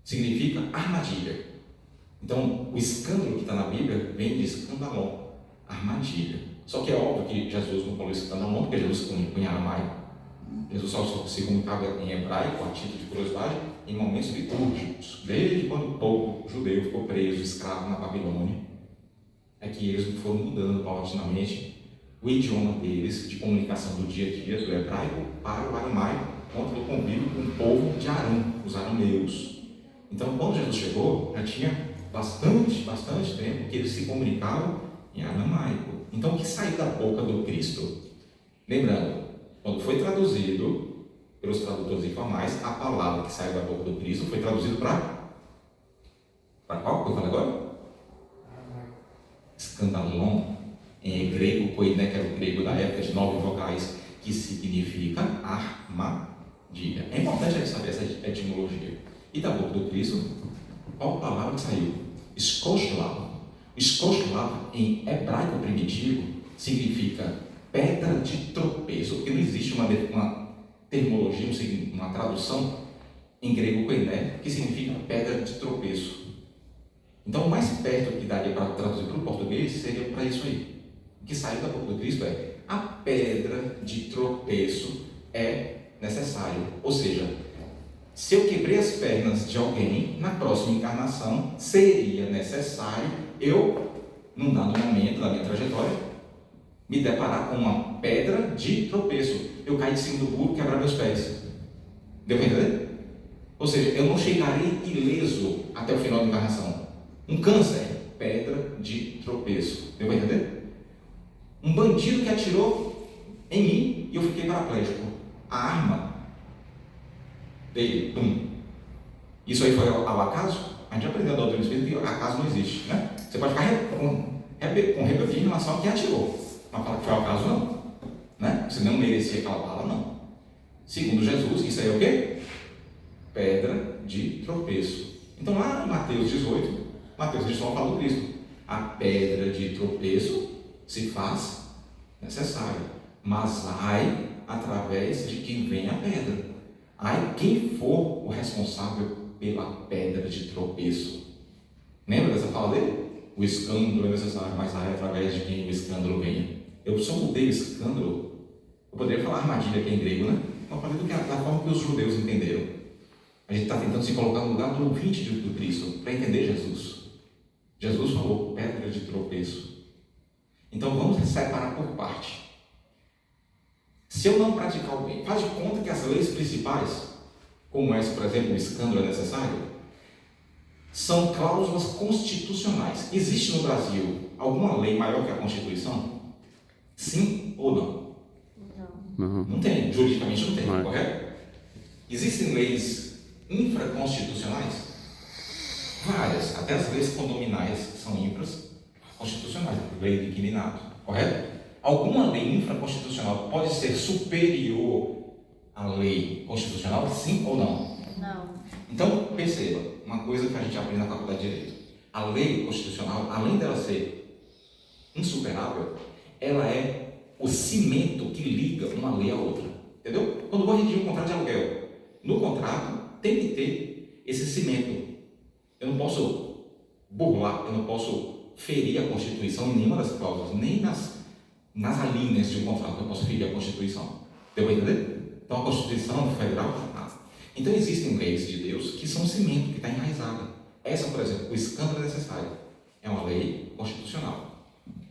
significa armadilha. Então, o escândalo que está na Bíblia vem de escandalon, armadilha. Só que é óbvio que Jesus não falou escandalon, porque Jesus se comunicou em aramaico. Jesus só se comunicava em hebraico, a título de curiosidade, em momentos litúrgicos. Desde quando o povo judeu ficou preso, escravo na Babilônia, é que eles foram mudando paulatinamente o idioma deles de comunicação do dia a dia, do hebraico para o aramaico, contra o convívio com o povo de Arã, os arameus. Então, quando Jesus chegou, já tinha bastante tempo que eles se comunicavam em aramaico. Então, o que saiu da boca do Cristo? Lembrando, quando foi traduzido pelos tradutores informais, a palavra que saiu da boca do Cristo foi traduzida para qual que eu falei agora? Escandalon, em grego, koiné, que era o grego da época de 9 vocais, que significa armadilha. É importante a gente saber essa etimologia. E da boca do Cristo, qual palavra que saiu? Skoslav. Skoslav, em hebraico primitivo, significa pedra de tropeço, porque não existe uma terminologia, uma tradução em grego koiné, que significa pedra de tropeço. Então, o mais perto que daria para traduzir para o português seria para isso aí. O que saiu da boca do Cristo é: a pedra de tropeço é necessário. Ou seja, se eu quebrei as pernas de alguém, na próxima encarnação seria necessário eu, num dado momento da minha trajetória, me deparar com uma pedra de tropeço. Eu caí de cima do burro e quebrar meus pés. Deu para entender? Ou seja, eu não chegarei ileso até o final da encarnação. Um câncer, pedra de tropeço. Deu para entender? Um bandido que atirou em mim e eu fiquei paraplégico. A arma dele, Isso aí foi ao acaso? A gente aprendeu da doutrina espírita que acaso não existe, né? Você pode ficar com rebeldia em relação a quem atirou. Mas falar que foi ao acaso, não. Né? Você não merecia aquela bala, não. Segundo Jesus, isso aí é o quê? Pedra de tropeço. Então lá em Mateus 18, Mateus 19 fala do Cristo. A pedra de tropeço se faz necessária, mas ai através de quem vem a pedra. Ai quem for o responsável pela pedra de tropeço. Lembra dessa fala dele? O escândalo é necessário, mas ai através de quem o escândalo venha. Eu só mudei o escândalo. Eu poderia falar armadilha aqui em grego, né? Mas eu falei da forma que os judeus entenderam. A gente está tentando se colocar no lugar do ouvinte do Cristo, para entender Jesus. Jesus falou pedra de tropeço. Então vamos separar por parte. Se eu não praticar o bem, faz de conta que as leis principais, como essa, por exemplo, o escândalo é necessário, são cláusulas constitucionais. Existe no Brasil alguma lei maior que a Constituição? Sim ou não? Não. Não tem, juridicamente não tem, Não é. correto? Existem leis infraconstitucionais? Várias, até as leis condominais são infraconstitucionais, lei do inquilinato, correto? Alguma lei infraconstitucional pode ser superior à lei constitucional, sim ou não? Não. Então, perceba, uma coisa que a gente aprende na faculdade de Direito. A lei constitucional, além dela ser insuperável, ela é o cimento que liga uma lei à outra. Entendeu? Quando eu vou redigir um contrato de aluguel, no contrato tem que ter esse cimento. Eu não posso burlar, eu não posso ferir a Constituição em nenhuma das cláusulas, nem nas alíneas de um contrato eu posso ferir a Constituição. Deu para entender? Então a Constituição Federal, nada. Então existem leis de Deus que são cimento, que está enraizada. Essa, por exemplo, o escândalo é necessário. É uma lei constitucional.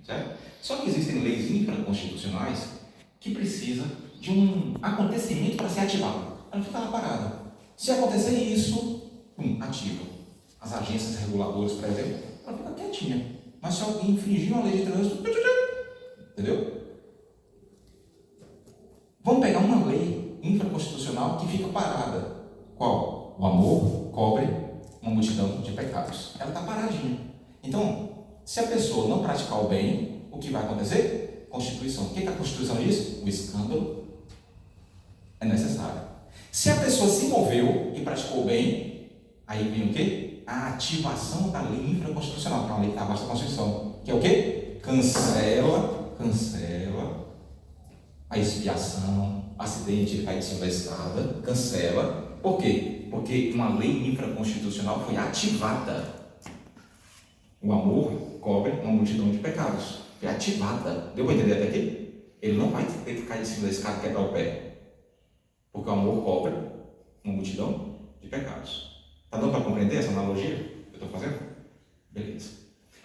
Certo? Só que existem leis infraconstitucionais que precisam de um acontecimento para ser ativado. Ela não fica lá parada. Se acontecer isso, ativa. As agências reguladoras, por exemplo, ela fica quietinha. Mas se alguém infringir uma lei de trânsito, entendeu? Vamos pegar uma lei infraconstitucional que fica parada. Qual? O amor cobre uma multidão de pecados. Ela está paradinha. Então, se a pessoa não praticar o bem, o que vai acontecer? Constituição. O que a Constituição diz? O escândalo é necessário. Se a pessoa se moveu e praticou o bem, aí vem o quê? A ativação da lei infraconstitucional, que é uma lei que está abaixo da Constituição. Que é o quê? Cancela a expiação, acidente de cair de cima da escada, cancela. Por quê? Porque uma lei infraconstitucional foi ativada. O amor cobre uma multidão de pecados. Foi ativada. Deu para entender até aqui? Ele não vai ter que cair de cima da escada e quebrar o pé. Porque o amor cobre uma multidão de pecados. Está dando para compreender essa analogia que eu estou fazendo? Beleza.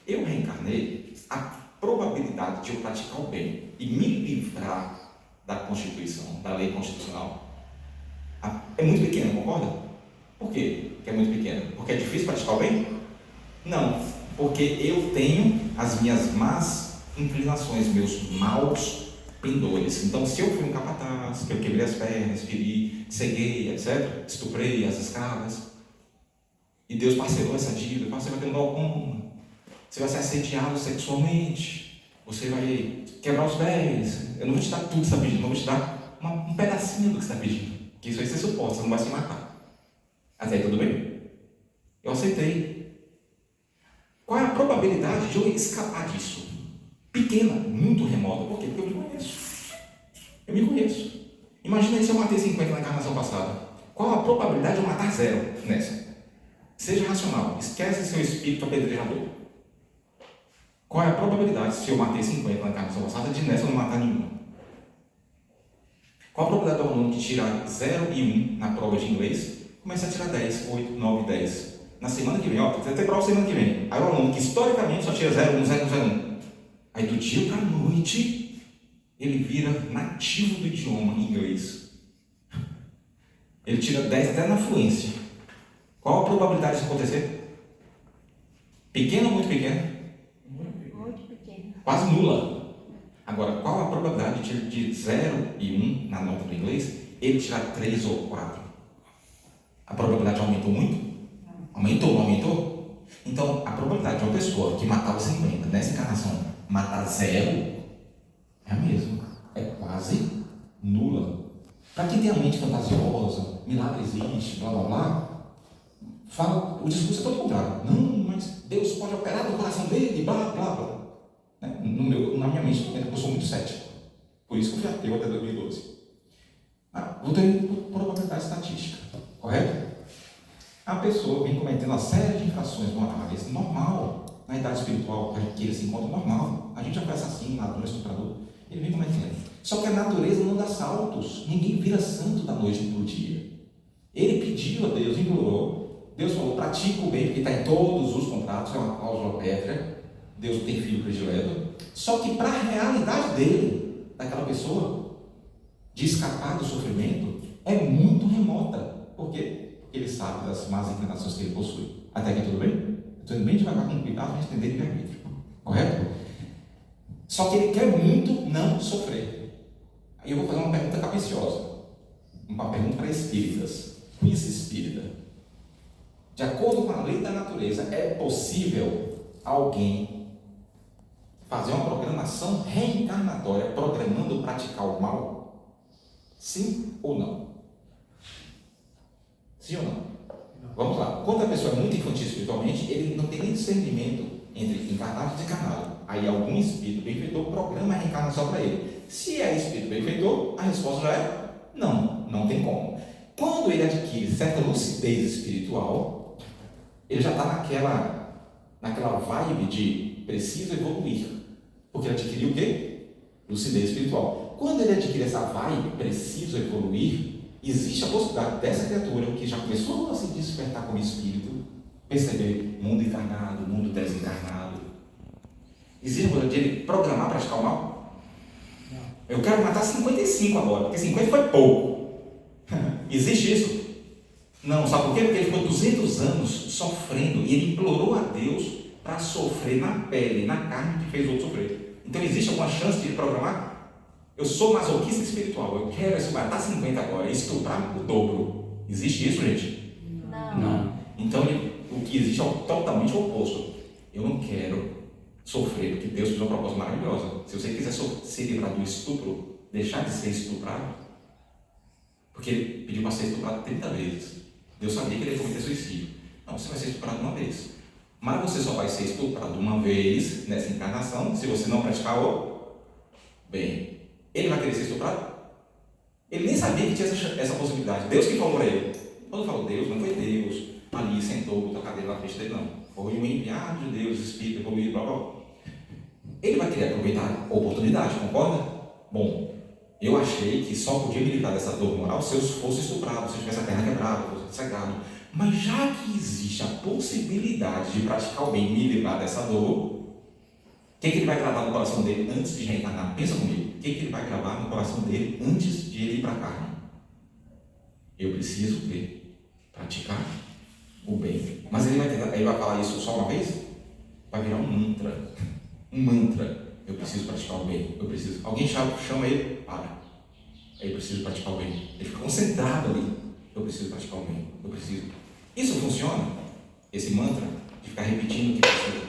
Eu reencarnei, a probabilidade de eu praticar o bem e me livrar da Constituição, da lei constitucional, é muito pequena, concorda? Por quê que é muito pequena? Porque é difícil praticar o bem? Não, porque eu tenho as minhas más inclinações, meus maus pendores. Então, se eu fui um capataz, que eu quebrei as pernas, feri, ceguei, etc., estuprei as escravas, e Deus parcelou essa dívida, você vai ter um balcão, você vai ser assediado sexualmente, você vai quebrar os pés. Eu não vou te dar tudo que você está pedindo, eu vou te dar um pedacinho do que você está pedindo, que isso aí você suporta, você não vai se matar. Até aí tudo bem? Eu aceitei. Qual é a probabilidade de eu escapar disso? Pequena, muito remota. Por quê? Porque eu me conheço. Eu me conheço. Imagina aí se eu matei 50 na encarnação passada. Qual a probabilidade de eu matar 0 nessa? Seja racional. Esquece seu espírito apedrejador. Qual é a probabilidade, se eu matei 50 na encarnação passada, de nessa eu não matar nenhuma? Qual a probabilidade do aluno que tirar 0 e 1 na prova de inglês começa a tirar 10, 8, 9, 10? Na semana que vem, vai ter prova semana que vem. Aí o aluno que historicamente só tira 0, 1, 0, 0, 1. Aí do dia para a noite, ele vira nativo do idioma inglês. Ele tira 10 até na fluência. Qual a probabilidade disso acontecer? Pequena ou muito pequena? Muito pequeno. Quase nula. Agora, qual a probabilidade de 0 e 1 na nota do inglês, ele tirar 3 ou 4? A probabilidade aumentou muito? Aumentou, não aumentou? Então, a probabilidade de uma pessoa que matava 50 nessa encarnação matar 0 é a mesma. É quase nula. Para quem tem a mente fantasiosa, milagre existe, blá blá blá, fala, o discurso é todo contrário. Não, mas Deus pode operar no coração dele, blá blá blá. Na minha mente, eu sou muito cético. Por isso que eu fui ateu até 2012. Vou ter probabilidade estatística, correto? A pessoa vem cometendo uma série de infrações morais, normal, na idade espiritual que ele se encontra, normal. A gente já foi assassino, ladrão, estuprador, ele vem cometendo. Só que a natureza não dá saltos, ninguém vira santo da noite para o dia. Ele pediu a Deus, implorou, Deus falou, pratica o bem, porque está em todos os contratos, é uma cláusula pétrea, Deus tem filho predileto. Só que para a realidade dele, daquela pessoa, de escapar do sofrimento, é muito remota. Por quê? Porque ele sabe das más inclinações que ele possui. Até aqui tudo bem? Estou indo bem devagar com cuidado para entender livre-arbítrio. Correto? Só que ele quer muito não sofrer. Aí eu vou fazer uma pergunta capciosa. Uma pergunta para espíritas. Quiz espírita. De acordo com a lei da natureza, é possível alguém fazer uma programação reencarnatória programando praticar o mal? Sim ou não? Sim ou não? Vamos lá. Quando a pessoa é muito infantil espiritualmente, ele não tem nem discernimento entre encarnado e desencarnado. Aí algum espírito benfeitor programa a reencarnação para ele. Se é espírito benfeitor, a resposta já é não, não tem como. Quando ele adquire certa lucidez espiritual, ele já está naquela vibe de preciso evoluir. Porque ele adquiriu o quê? Lucidez espiritual. Quando ele adquire essa vibe, preciso evoluir, existe a possibilidade dessa criatura que já começou a se despertar como espírito, perceber mundo encarnado, mundo desencarnado. Existe a possibilidade de ele programar para praticar o mal? Não. Eu quero matar 55 agora, porque 50 foi pouco. Existe isso? Não, sabe por quê? Porque ele ficou 200 anos sofrendo e ele implorou a Deus para sofrer na pele, na carne que fez o outro sofrer. Então existe alguma chance de ele programar? Eu sou masoquista espiritual, eu quero matar 50 agora, estuprar o dobro. Existe isso, gente? Não. Então o que existe é totalmente o oposto. Eu não quero sofrer, porque Deus fez uma proposta maravilhosa. Se você quiser ser livrado do estupro, deixar de ser estuprado, porque ele pediu para ser estuprado 30 vezes. Deus sabia que ele ia cometer suicídio. Não, você vai ser estuprado uma vez. Mas você só vai ser estuprado uma vez nessa encarnação, se você não praticar o bem. Ele vai querer ser estuprado? Ele nem sabia que tinha essa possibilidade. Deus que falou para ele. Quando falou Deus, não foi Deus ali, sentou, botou a cadeira na frente dele, não. Foi um enviado de Deus, Espírito, evoluído, blá blá. Ele vai querer aproveitar a oportunidade, concorda? Bom, eu achei que só podia me livrar dessa dor moral se eu fosse estuprado, se eu tivesse a perna quebrada, fosse cegado. Mas já que existe a possibilidade de praticar o bem e me livrar dessa dor, o que ele vai gravar no coração dele antes de reencarnar? Pensa comigo. O que ele vai gravar no coração dele antes de ele ir para a carne? Eu preciso praticar o bem. Mas ele vai falar isso só uma vez? Vai virar um mantra. Um mantra. Eu preciso praticar o bem. Eu preciso. Alguém chama ele, para. Eu preciso praticar o bem. Ele fica concentrado ali. Eu preciso praticar o bem. Eu preciso. Isso funciona? Esse mantra de ficar repetindo o que precisa.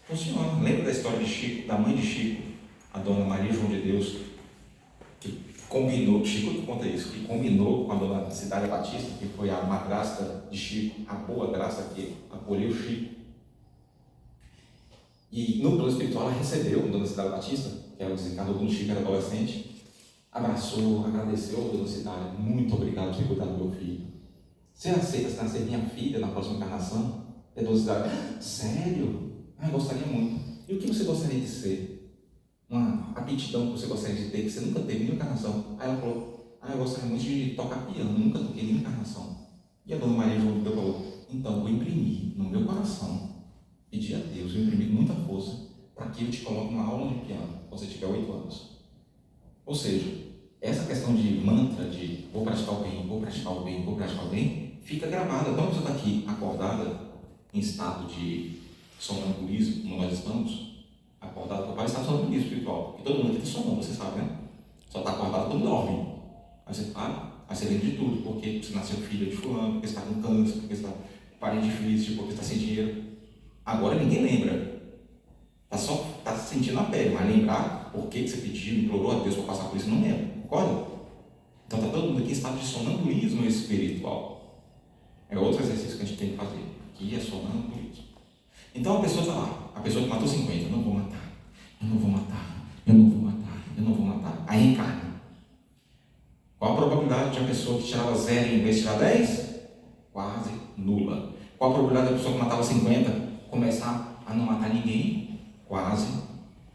Funciona. Lembra da história de Chico, da mãe de Chico, a dona Maria João de Deus, que combinou, Chico que conta isso, que combinou com a dona Cidália Batista, que foi a madrasta de Chico, a boa graça que acolheu Chico. E no plano espiritual ela recebeu a dona Cidália Batista, que ela desencarnou quando Chico era adolescente, abraçou, agradeceu a dona Cidália, muito obrigado por ter cuidado do meu filho. Você aceita nascer minha filha na próxima encarnação? E a dona Cidália, sério? Eu gostaria muito. E o que você gostaria de ser? Uma aptidão que você gostaria de ter, que você nunca teve nenhuma encarnação. Aí ela falou, eu gostaria muito de tocar piano, nunca toquei nenhuma encarnação. E a dona Maria João de Deus falou, então vou imprimir no meu coração, pedir a Deus, eu imprimir com muita força, para que eu te coloque uma aula de piano, quando você tiver 8 anos. Ou seja, essa questão de mantra, de vou praticar o bem, vou praticar o bem, vou praticar o bem, fica gravada. Então você está aqui acordada, em estado de sonambulismo, como nós estamos, acordado com o pai, está no sonambulismo espiritual. Porque todo mundo aqui tem sono, você sabe, né? Só está acordado quando dorme. Aí você lembra de tudo, porque você nasceu filha de fulano, porque você está com câncer, porque você está... parente difícil, porque está sem dinheiro. Agora ninguém lembra. Está sentindo a pele, mas lembrar por que você pediu, implorou a Deus para passar por isso, não lembra. Concorda? Então está todo mundo aqui em estado de sonambulismo espiritual. É outro exercício que a gente tem que fazer, que é sonambulismo. Então a pessoa está lá, a pessoa que matou 50, eu não vou matar, eu não vou matar, eu não vou matar, eu não vou matar. Aí reencarna. Qual a probabilidade de uma pessoa que tirava 0 em vez de tirar 10? Quase nula. Qual a probabilidade da pessoa que matava 50 começar a não matar ninguém? Quase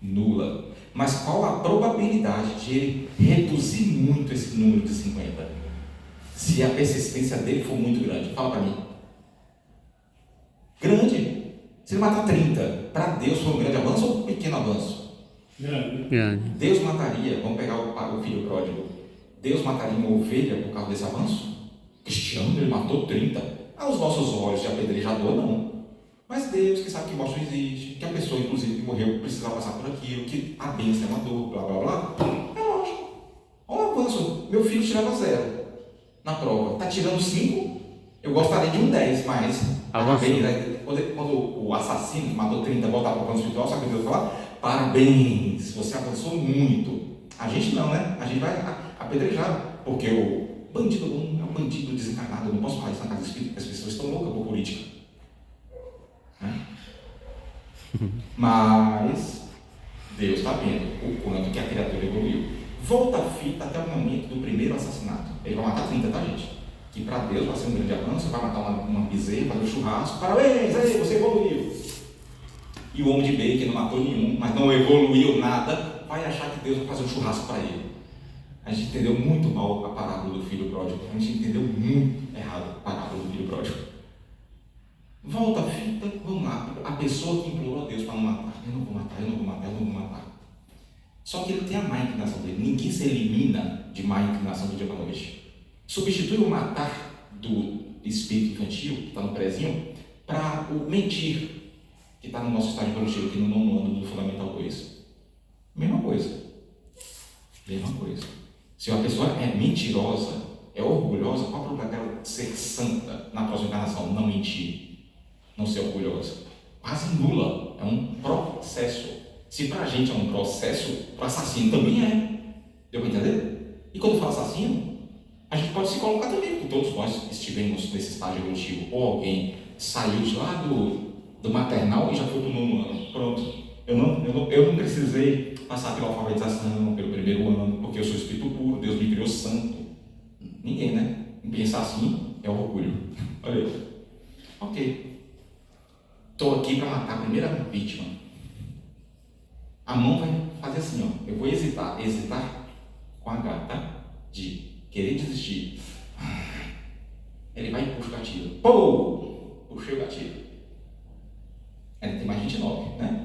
nula. Mas qual a probabilidade de ele reduzir muito esse número de 50? Se a persistência dele for muito grande. Fala para mim. Grande. Se ele matar 30, para Deus foi um grande avanço ou um pequeno avanço? Grande. Deus mataria, vamos pegar o filho pródigo, Deus mataria uma ovelha por causa desse avanço? Cristiano, ele matou 30. Aos nossos olhos de apedrejador, não. Mas Deus, que sabe que morte não existe, que a pessoa, inclusive, que morreu, precisava passar por aquilo, que a bênção é uma dor, blá blá blá. É lógico. Olha o avanço. Meu filho tirava 0 na prova. Está tirando 5? Eu gostaria de um 10, mas parabéns. Quando o assassino que matou 30 voltar para o plano espiritual, sabe o que Deus fala? Parabéns, você avançou muito. A gente não, né? A gente vai apedrejar, porque o bandido é um bandido desencarnado. Eu não posso falar isso na casa espírita, porque as pessoas estão loucas por política. Mas Deus está vendo o quanto que a criatura evoluiu. Volta a fita até o momento do primeiro assassinato. Ele vai matar 30, tá, gente? Que para Deus vai ser um grande avanço, vai matar uma bezerra, fazer um churrasco. Parabéns, aí, você evoluiu. E o homem de bem, que não matou nenhum, mas não evoluiu nada, vai achar que Deus vai fazer um churrasco para ele. A gente entendeu muito mal a parábola do filho pródigo. A gente entendeu muito errado a parábola do filho pródigo. Volta a fita, vamos lá. A pessoa que implorou a Deus para não matar. Eu não vou matar, eu não vou matar, eu não vou matar. Só que ele tem a má inclinação dele. Ninguém se elimina de má inclinação do dia para a noite. Substitui o matar do espírito infantil, que está no prezinho, para o mentir, que está no nosso estágio evolutivo, aqui no 9º ano do Fundamental 2. Mesma coisa. Mesma coisa. Se uma pessoa é mentirosa, é orgulhosa, qual a probabilidade dela ser santa na próxima encarnação? Não mentir, não ser orgulhosa. Quase nula. É um processo. Se para a gente é um processo, para o assassino também é. Deu para entender? E quando fala assassino, a gente pode se colocar também, porque todos nós estivemos nesse estágio evolutivo. Ou alguém saiu de lá do maternal e já foi para o 9º ano. Pronto. Eu não precisei passar pela alfabetização, pelo primeiro ano, porque eu sou espírito puro, Deus me criou santo. Ninguém, né? Em pensar assim é orgulho. Olha aí. Ok. Estou aqui para matar a primeira vítima. A mão vai fazer assim, ó. Eu vou hesitar com H, tá? De querer desistir. Ele vai e puxa o gatilho. Pô! Puxei o gatilho. Ele tem mais 29, né?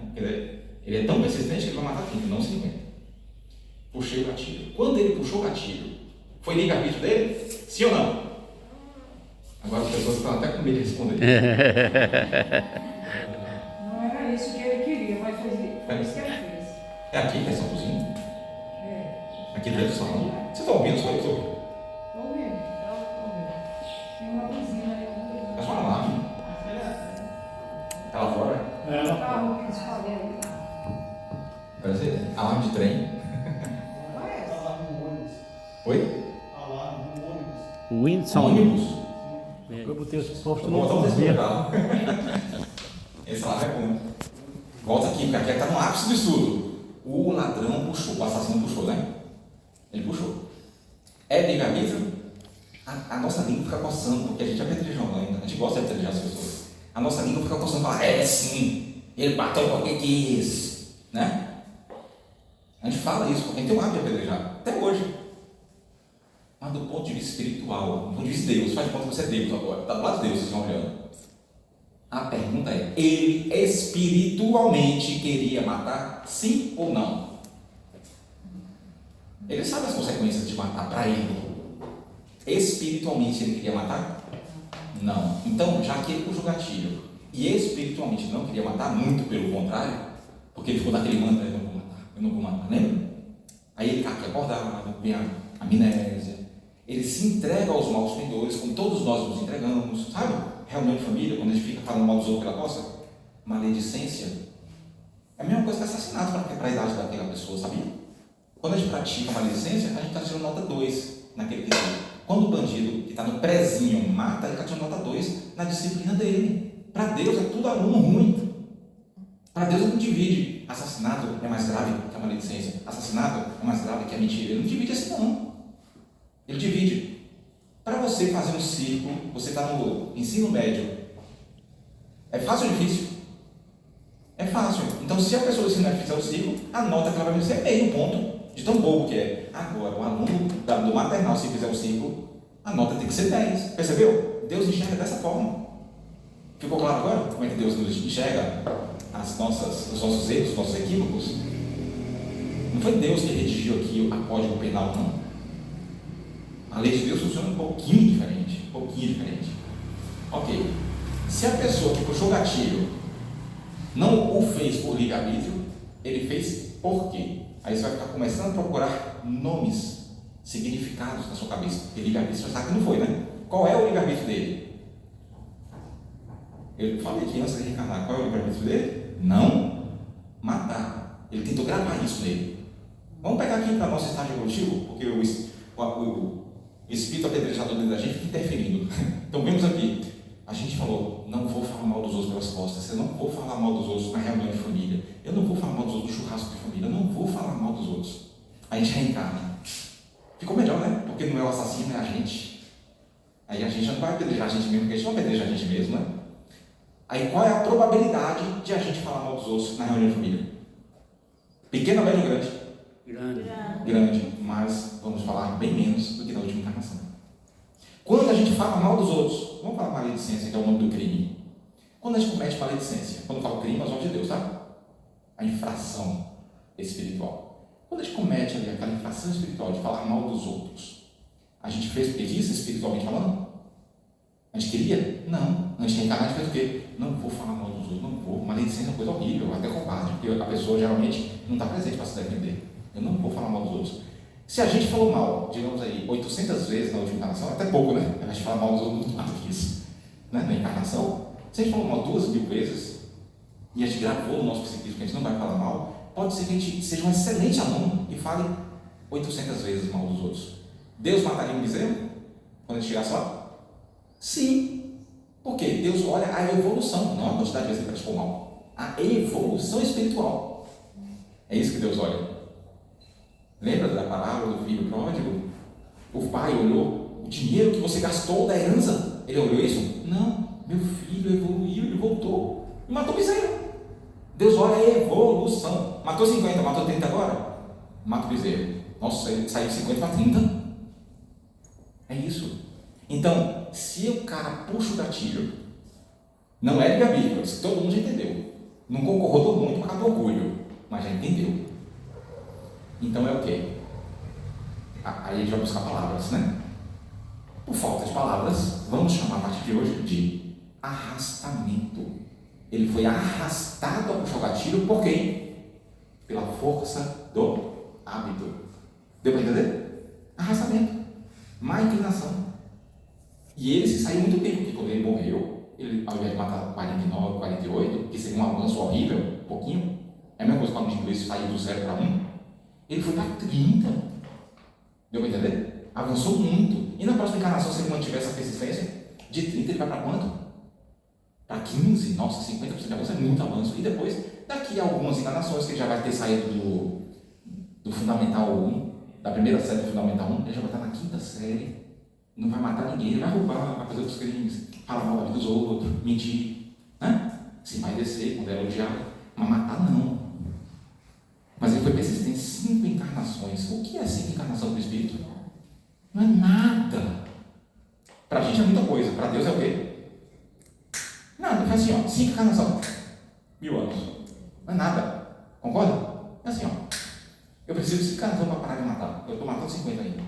Ele é tão persistente que ele vai matar 30, não 50. Puxei o gatilho. Quando ele puxou o gatilho, foi livre-arbítrio dele? Sim ou não? Agora as pessoas estão até com medo de responder. Não era isso que ele queria, mas foi isso que ele fez. É aqui, nessa cozinha? É. Aqui dentro do salão? Vocês estão ouvindo? Só eu estou ouvindo. Estou ouvindo. Tem uma buzina aí. É só uma alarme. Tá lá fora? O carro que eles falam aí. Parece alarme de trem. Parece. Alarme no ônibus. Oi? Alarme no ônibus. O Whindersson. Ônibus. Eu botei os postos Vou botar no vocês no dia. carro. Esse alarme é bom. Volta aqui, porque aqui está no ápice do estudo. O ladrão puxou, o assassino puxou, né? Ele puxou. É livre-arbítrio? A nossa língua fica coçando, porque a gente é apedrejando ainda. A gente gosta de apedrejar as pessoas. A nossa língua fica coçando e fala, é sim, ele bateu porque quis, né? A gente fala isso, porque a gente tem um hábito de apedrejar, até hoje. Mas do ponto de vista espiritual, do ponto de vista de Deus, faz de conta que você é Deus agora, está do lado de Deus, vocês estão olhando. A pergunta é, ele espiritualmente queria matar, sim ou não? Ele sabe as consequências de matar para ele. Espiritualmente ele queria matar? Não. Então, já que ele puxou o gatilho e espiritualmente não queria matar, muito pelo contrário, porque ele ficou naquele mantra, eu não vou matar, lembra? Aí ele está aqui acordado, vem a amnésia, ele se entrega aos maus pendores, como todos nós nos entregamos, sabe? reunião de família, quando a gente fica falando mal dos outros pela costa? Maledicência. É a mesma coisa que assassinato para a idade daquela pessoa, sabia? Quando a gente pratica maledicência, a gente está tirando nota 2 naquele quesito. Quando o bandido que está no prezinho mata, ele está tirando nota 2 na disciplina dele. Para Deus é tudo aluno ruim. Para Deus ele não divide. Assassinato é mais grave que a maledicência. Assassinato é mais grave que a mentira. Ele não divide assim não. Ele divide. Para você fazer um círculo, você está no ensino médio. É fácil ou difícil? É fácil. Então, se a pessoa do ensino médio fizer o círculo, a nota que ela vai vencer é meio ponto, de tão bobo que é. Agora, o aluno do maternal, se fizer o círculo, a nota tem que ser 10. Percebeu? Deus enxerga dessa forma. Ficou claro agora como é que Deus nos enxerga os nossos erros, os nossos equívocos? Não foi Deus que redigiu aqui a código penal, não. A lei de Deus funciona um pouquinho diferente. Ok. Se a pessoa que puxou o gatilho não o fez por livre-arbítrio, ele fez por quê? Aí você vai ficar começando a procurar nomes, significados na sua cabeça. Porque livre-arbítrio você sabe que não foi, né? Qual é o livre-arbítrio dele? Eu falei aqui antes de reencarnar. Qual é o livre-arbítrio dele? Não matar. Ele tentou gravar isso nele. Vamos pegar aqui para o nosso estágio evolutivo, porque o espírito apedrejador dentro da gente fica interferindo. Então vemos aqui. A gente falou, não vou falar mal dos outros pelas costas, eu não vou falar mal dos outros na reunião de família, eu não vou falar mal dos outros no churrasco de família, eu não vou falar mal dos outros. A gente reencarna. Ficou melhor, né? Porque não é o assassino, é a gente. Aí a gente não vai apedrejar a gente mesmo, porque a gente não apedreja a gente mesmo, né? Aí qual é a probabilidade de a gente falar mal dos outros na reunião de família? Pequena, média ou grande? Grande, mas vamos falar bem menos do que na última encarnação. Quando a gente fala mal dos outros, vamos falar maledicência, que é o nome do crime. Quando a gente comete maledicência, quando eu falo crime, nós vamos de Deus, tá? A infração espiritual. Quando a gente comete ali aquela infração espiritual de falar mal dos outros, a gente fez porque quis, espiritualmente falando? A gente queria? Não. Antes de reencarnar, a gente fez o quê? Não vou falar mal dos outros, não vou. Maledicência é uma coisa horrível, até covarde, porque a pessoa geralmente não está presente para se defender. Eu não vou falar mal dos outros. Se a gente falou mal, digamos aí, 800 vezes na última encarnação, é até pouco, né? A gente fala mal dos outros muito mais do que isso, né? Na encarnação. Se a gente falou mal 2.000 vezes e a gente gravou no nosso psiquismo que a gente não vai falar mal, pode ser que a gente seja um excelente aluno e fale 800 vezes mal dos outros. Deus mataria um bezerro quando a gente chegasse lá? Sim. Por quê? Deus olha a evolução, não a quantidade de vezes que praticou mal. A evolução espiritual. É isso que Deus olha. Lembra da parábola do filho pródigo? O pai olhou o dinheiro que você gastou da herança. Ele olhou isso? Não, meu filho evoluiu, ele voltou e matou o bezerro. Deus olha a evolução. Matou 50, matou 30 agora? Mata o bezerro. Nossa, ele saiu de 50 para 30. É isso. Então, se o cara puxa o gatilho, não é livre-arbítrio, isso todo mundo já entendeu. Não concordou muito por causa do orgulho, mas já entendeu. Então é o quê? Aí a gente vai buscar palavras, né? Por falta de palavras, vamos chamar a partir de hoje de arrastamento. Ele foi arrastado a puxar o gatilho por quem? Pela força do hábito. Deu para entender? Arrastamento. Má inclinação. E ele se saiu muito bem, porque quando ele morreu, ele, ao invés de matar 49, 48, que seria um avanço horrível, um pouquinho, é a mesma coisa que o inglês saiu do 0 para 1. Ele foi para 30. Deu para entender? Avançou muito. E na próxima encarnação, se ele mantiver essa persistência, de 30 ele vai para quanto? Para 15. Nossa, 50% de avanço é muito avanço. E depois, daqui a algumas encarnações, que ele já vai ter saído do Fundamental 1, da primeira série do Fundamental 1, ele já vai estar na quinta série. Não vai matar ninguém, ele vai roubar, vai fazer outros crimes, falar mal da vida dos outros, mentir. Né? Se vai descer quando é elogiado. Mas matar não. Mas ele foi persistente 5 encarnações. O que é 5 encarnações do Espírito? Não é nada. Para a gente é muita coisa. Para Deus é o quê? Nada. Faz assim, ó. 5 encarnações. 1000 anos. Não é nada. Concorda? É assim, ó. Eu preciso de 5 encarnações para parar de matar. Eu estou matando 50 ainda.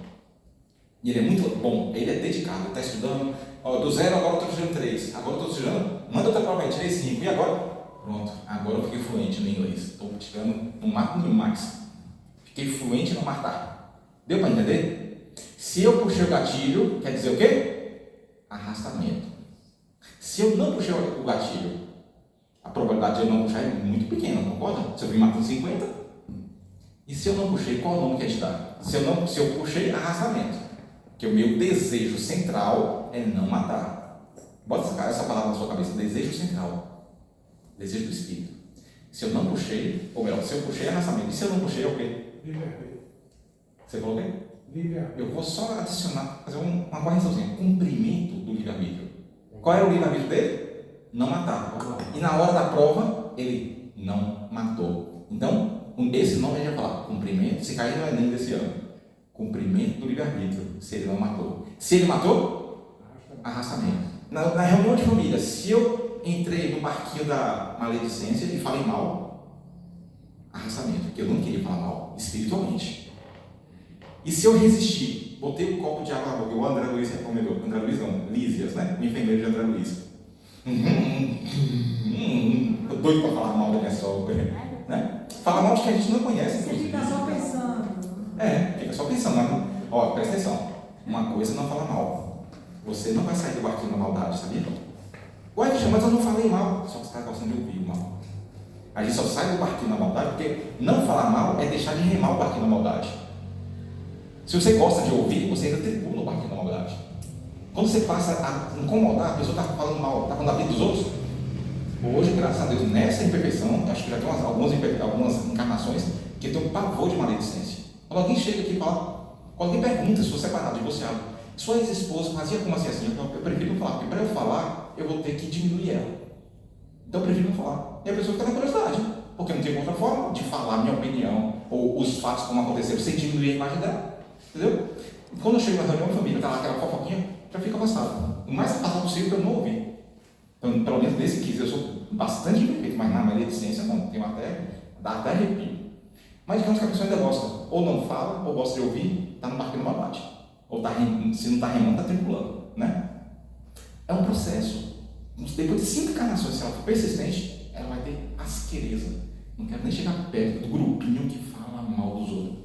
E ele é muito bom. Ele é dedicado. Ele está estudando. Ó, do 0 agora eu estou estudando 3. Agora eu estou estudando. Manda outra prova aí. Tirei 5. E agora? Pronto, agora eu fiquei fluente no inglês. Estou praticando no máximo e no máximo. Fiquei fluente no matar. Deu para entender? Se eu puxei o gatilho, quer dizer o quê? Arrastamento. Se eu não puxei o gatilho, a probabilidade de eu não puxar é muito pequena, concorda? Se eu vim matando 50, e se eu não puxei, qual o nome que a gente dá? Se eu puxei, arrastamento. Porque o meu desejo central é não matar. Bota essa palavra na sua cabeça, desejo central. Desejo do espírito. Se eu não puxei, ou melhor, se eu puxei, arrastamento. E se eu não puxei, é o quê? Livre-arbítrio. Você falou o quê? Livre-arbítrio. Eu vou só adicionar, fazer uma correçãozinha. Cumprimento do livre-arbítrio. Qual era o livre-arbítrio dele? Não matar. E na hora da prova, ele não matou. Então, esse nome a gente vai falar. Cumprimento, se cair no Enem desse ano. Cumprimento do livre-arbítrio, se ele não matou. Se ele matou, arrastamento. Na reunião de família, se eu entrei no barquinho da maledicência e falei mal, arrastamento, porque eu não queria falar mal, espiritualmente. E se eu resistir, botei um copo de água na boca, o André Luiz recomendou, André Luiz não, Lísias, né? O enfermeiro de André Luiz. Tô doido para falar mal da minha sogra, né? Falar mal de que a gente não conhece. Você fica só pensando. Fica só pensando. Né? Ó, presta atenção. Uma coisa é não falar mal. Você não vai sair do barquinho da maldade, sabia? Ué, mas eu não falei mal. Só que você está gostando de ouvir o mal. A gente só sai do barquinho da maldade porque não falar mal é deixar de remar o barquinho da maldade. Se você gosta de ouvir, você ainda tripula no barquinho da maldade. Quando você passa a incomodar, a pessoa está falando mal, está falando da vida dos outros. Hoje, graças a Deus, nessa imperfeição, acho que já tem algumas encarnações que tem um pavor de maledicência. Quando alguém chega aqui e fala, quando alguém pergunta se você é separado, divorciado, sua ex-esposa fazia como assim? Eu prefiro não falar, porque para eu falar, eu vou ter que diminuir ela. Então eu prefiro não falar. E a pessoa fica na curiosidade, porque não tem outra forma de falar a minha opinião, ou os fatos como aconteceram, sem diminuir a imagem dela. Entendeu? Quando eu chego na reunião de família, está lá aquela fofoquinha, já fica afastado. O mais afastado possível para eu não ouvir. Então, pelo menos nesse quesito, eu sou bastante imperfeito, mas na maledicência não, tem dá até arrepio. Mas digamos que a pessoa ainda gosta, ou não fala, ou gosta de ouvir, está no barquinho do maldade. Ou se não está remando, está tripulando. Né? É um processo. Depois de 5 encarnações, se ela for persistente, ela vai ter asquereza. Não quero nem chegar perto do grupinho que fala mal dos outros.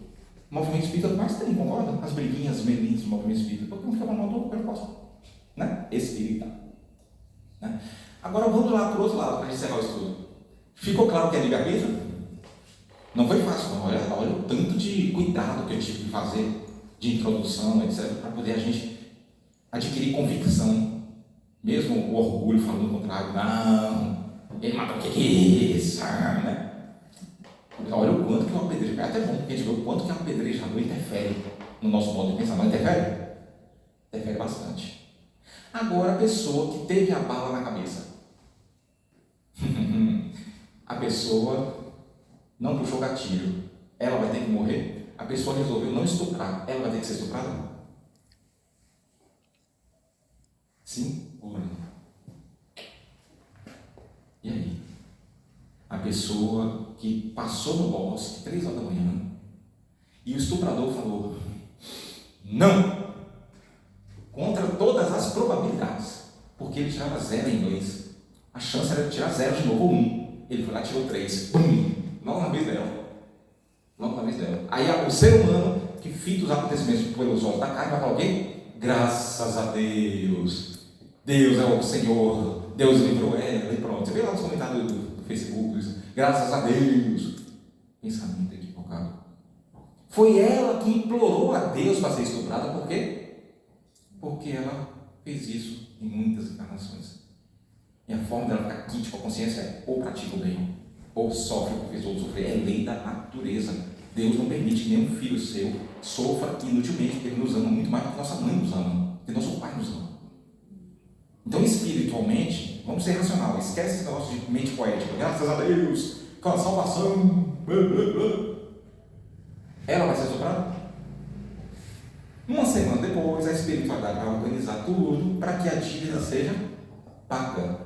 O movimento espírita mais tem, concorda? As briguinhas, os melinhos do movimento espírita. Porque não fica mal do outro, eu posso. Né? Espírita. Né? Agora vamos lá para o outro lado, para encerrar o estudo. Ficou claro que é livre-arbítrio? Não foi fácil, não. Olha o tanto de cuidado que eu tive que fazer, de introdução, etc., para poder a gente adquirir convicção. Mesmo o orgulho falando o contrário, não, ele matou o que é isso, né? Olha o quanto que o apedrejador, é até bom, porque a gente vê o quanto que o apedrejador interfere no nosso modo de pensar. Não interfere? Interfere bastante. Agora, a pessoa que teve a bala na cabeça. A pessoa não puxou o gatilho. Ela vai ter que morrer? A pessoa resolveu não estuprar. Ela vai ter que ser estuprada? Sim ou não? E aí? A pessoa que passou no bosque 3 horas da manhã e o estuprador falou não, contra todas as probabilidades, porque ele tirava 0 em inglês, a chance era de tirar 0 de novo ou 1, ele foi lá e tirou 3, pum, logo na vez dela. Aí o ser humano que fita os acontecimentos pelos olhos da carne vai falar o quê? Graças a Deus, Deus é o Senhor, Deus livrou ela, e pronto. Você vê lá nos comentários do Facebook, isso. Graças a Deus. Pensamento equivocado. Foi ela que implorou a Deus para ser estuprada, por quê? Porque ela fez isso em muitas encarnações. E a forma dela ficar quente com a consciência é ou pratica o bem, ou sofre o que fez outro sofrer. É lei da natureza. Deus não permite que nenhum filho seu sofra inutilmente, porque Ele nos ama muito mais do que nossa mãe nos ama, porque nosso pai nos ama. Então, espiritualmente, vamos ser racional. Esquece esse negócio de mente poética. Graças a Deus, com a salvação. Ela vai ser estuprada? Uma semana depois, a espiritualidade vai organizar tudo para que a dívida seja paga.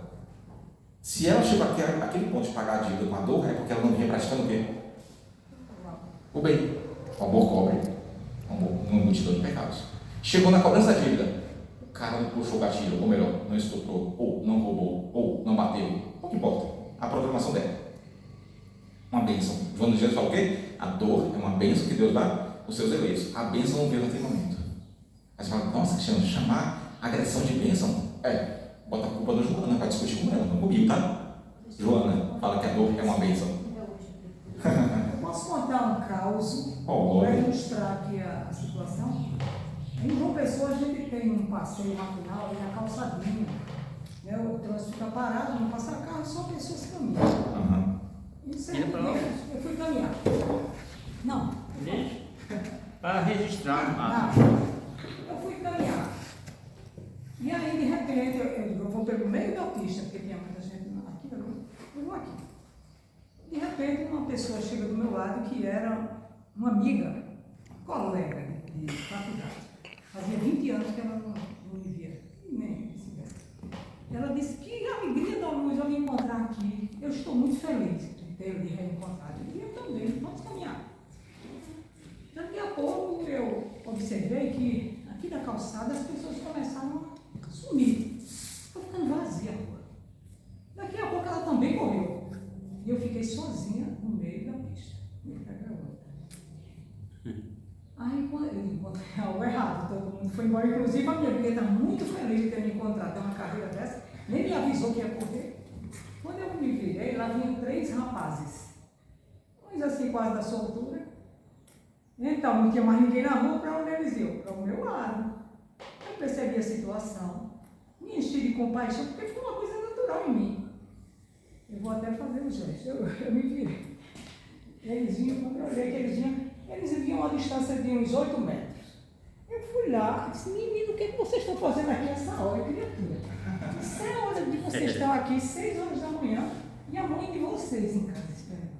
Se ela chegou àquele ponto de pagar a dívida com a dor, é porque ela não vinha praticando o quê? O bem. O amor cobre. O amor, uma multidão de pecados. Chegou na cobrança da dívida. O cara não puxou o gatilho, ou melhor, não estuprou, ou não roubou, ou não bateu. O que importa? A programação dela. Uma bênção. João de Jesus fala o quê? A dor é uma bênção que Deus dá aos seus eleitos. A bênção não veio naquele momento. Aí você fala, nossa, Cristiano, chamar agressão de bênção? bota a culpa da Joana para discutir com ela, não comigo, tá? Joana, fala que a dor é uma bênção. Eu posso contar um caos para ilustrar aqui a situação? Em João Pessoa a gente tem um passeio matinal ali na calçadinha. Né? O trânsito fica parado, não passa carro, só pessoas caminham. Uhum. E certo dia, eu fui caminhar. Não. Para registrar. Não. Eu fui caminhar. E aí, de repente, eu vou pelo meio da pista, porque tinha muita gente aqui, eu vou aqui. De repente, uma pessoa chega do meu lado que era uma amiga, colega de faculdade. Fazia 20 anos que ela não me via, nem vice-versa. Ela disse: que alegria da luz eu me encontrar aqui. Eu estou muito feliz de ter lhe reencontrado. E eu também, vamos caminhar. Daqui a pouco eu observei que aqui da calçada as pessoas começaram a sumir. Foi ficando vazia a rua. Daqui a pouco ela também morreu. E eu fiquei sozinha no meio da pista. Aí quando eu encontrei algo errado, todo mundo foi embora, inclusive a minha amiga está muito feliz de ter me encontrado numa carreira dessa, nem me avisou que ia correr. Quando eu me virei, lá vinham 3 rapazes, uns assim quase da sua altura. Então não tinha mais ninguém na rua, para onde eles iam? Para o meu lado. Eu percebi a situação, me enchi de compaixão, porque foi uma coisa natural em mim. Eu vou até fazer o gesto, eu me virei. Eles vinham, quando eu olhei que eles vinham a uma distância de uns 8 metros. Eu fui lá e disse: menino, o que vocês estão fazendo aqui essa hora, criatura? Isso é a hora de vocês estar aqui, 6 horas da manhã, e a mãe de vocês em casa esperando,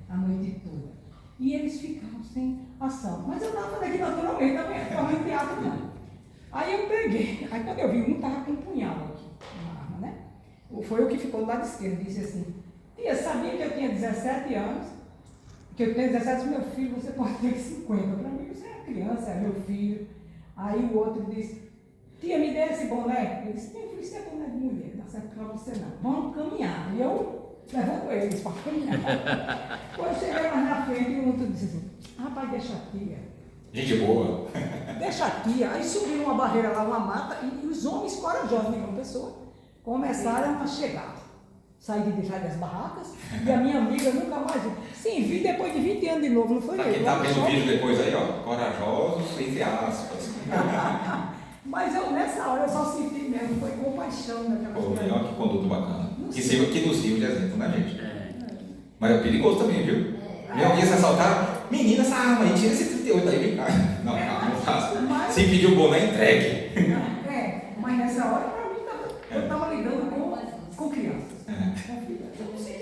a noite toda. E eles ficaram sem ação. Mas eu estava fazendo aqui naturalmente, também não estava em teatro não. Aí eu peguei, aí quando eu vi, um estava com um punhal aqui, uma arma, né? Foi o que ficou do lado esquerdo, disse assim: tia, sabia que eu tinha 17 anos? Que eu tenho 17, meu filho, você pode ter 50. Para mim, você é criança, é meu filho. Aí o outro disse: tia, me dê esse boné. Eu disse: meu filho, isso é boné de mulher, não dá certo para você não. Vamos caminhar. E eu levando eles para caminhar. Quando eu cheguei mais na frente, o outro disse assim: rapaz, deixa a tia. Gente boa. Deixa a tia. Aí subiram uma barreira lá, uma mata, e os homens corajosos de uma pessoa começaram a chegar. Saí de deixar das barracas e a minha amiga nunca mais viu. Sim, vi depois de 20 anos de novo, não foi? Pra quem tá vendo o vídeo depois aí, ó, corajosos, entre aspas. Mas eu, nessa hora, eu só senti mesmo, foi compaixão naquela Pô, olha que conduto bacana. Que sirva que nos sirva de exemplo, né, gente? Mas é perigoso também, viu? Vem alguém se assaltar, menina, essa arma aí, tira esse 38 aí, vem cá. Não, não faço. Se pedir o boné, entregue. Mas nessa hora, pra mim, eu estava lidando com crianças.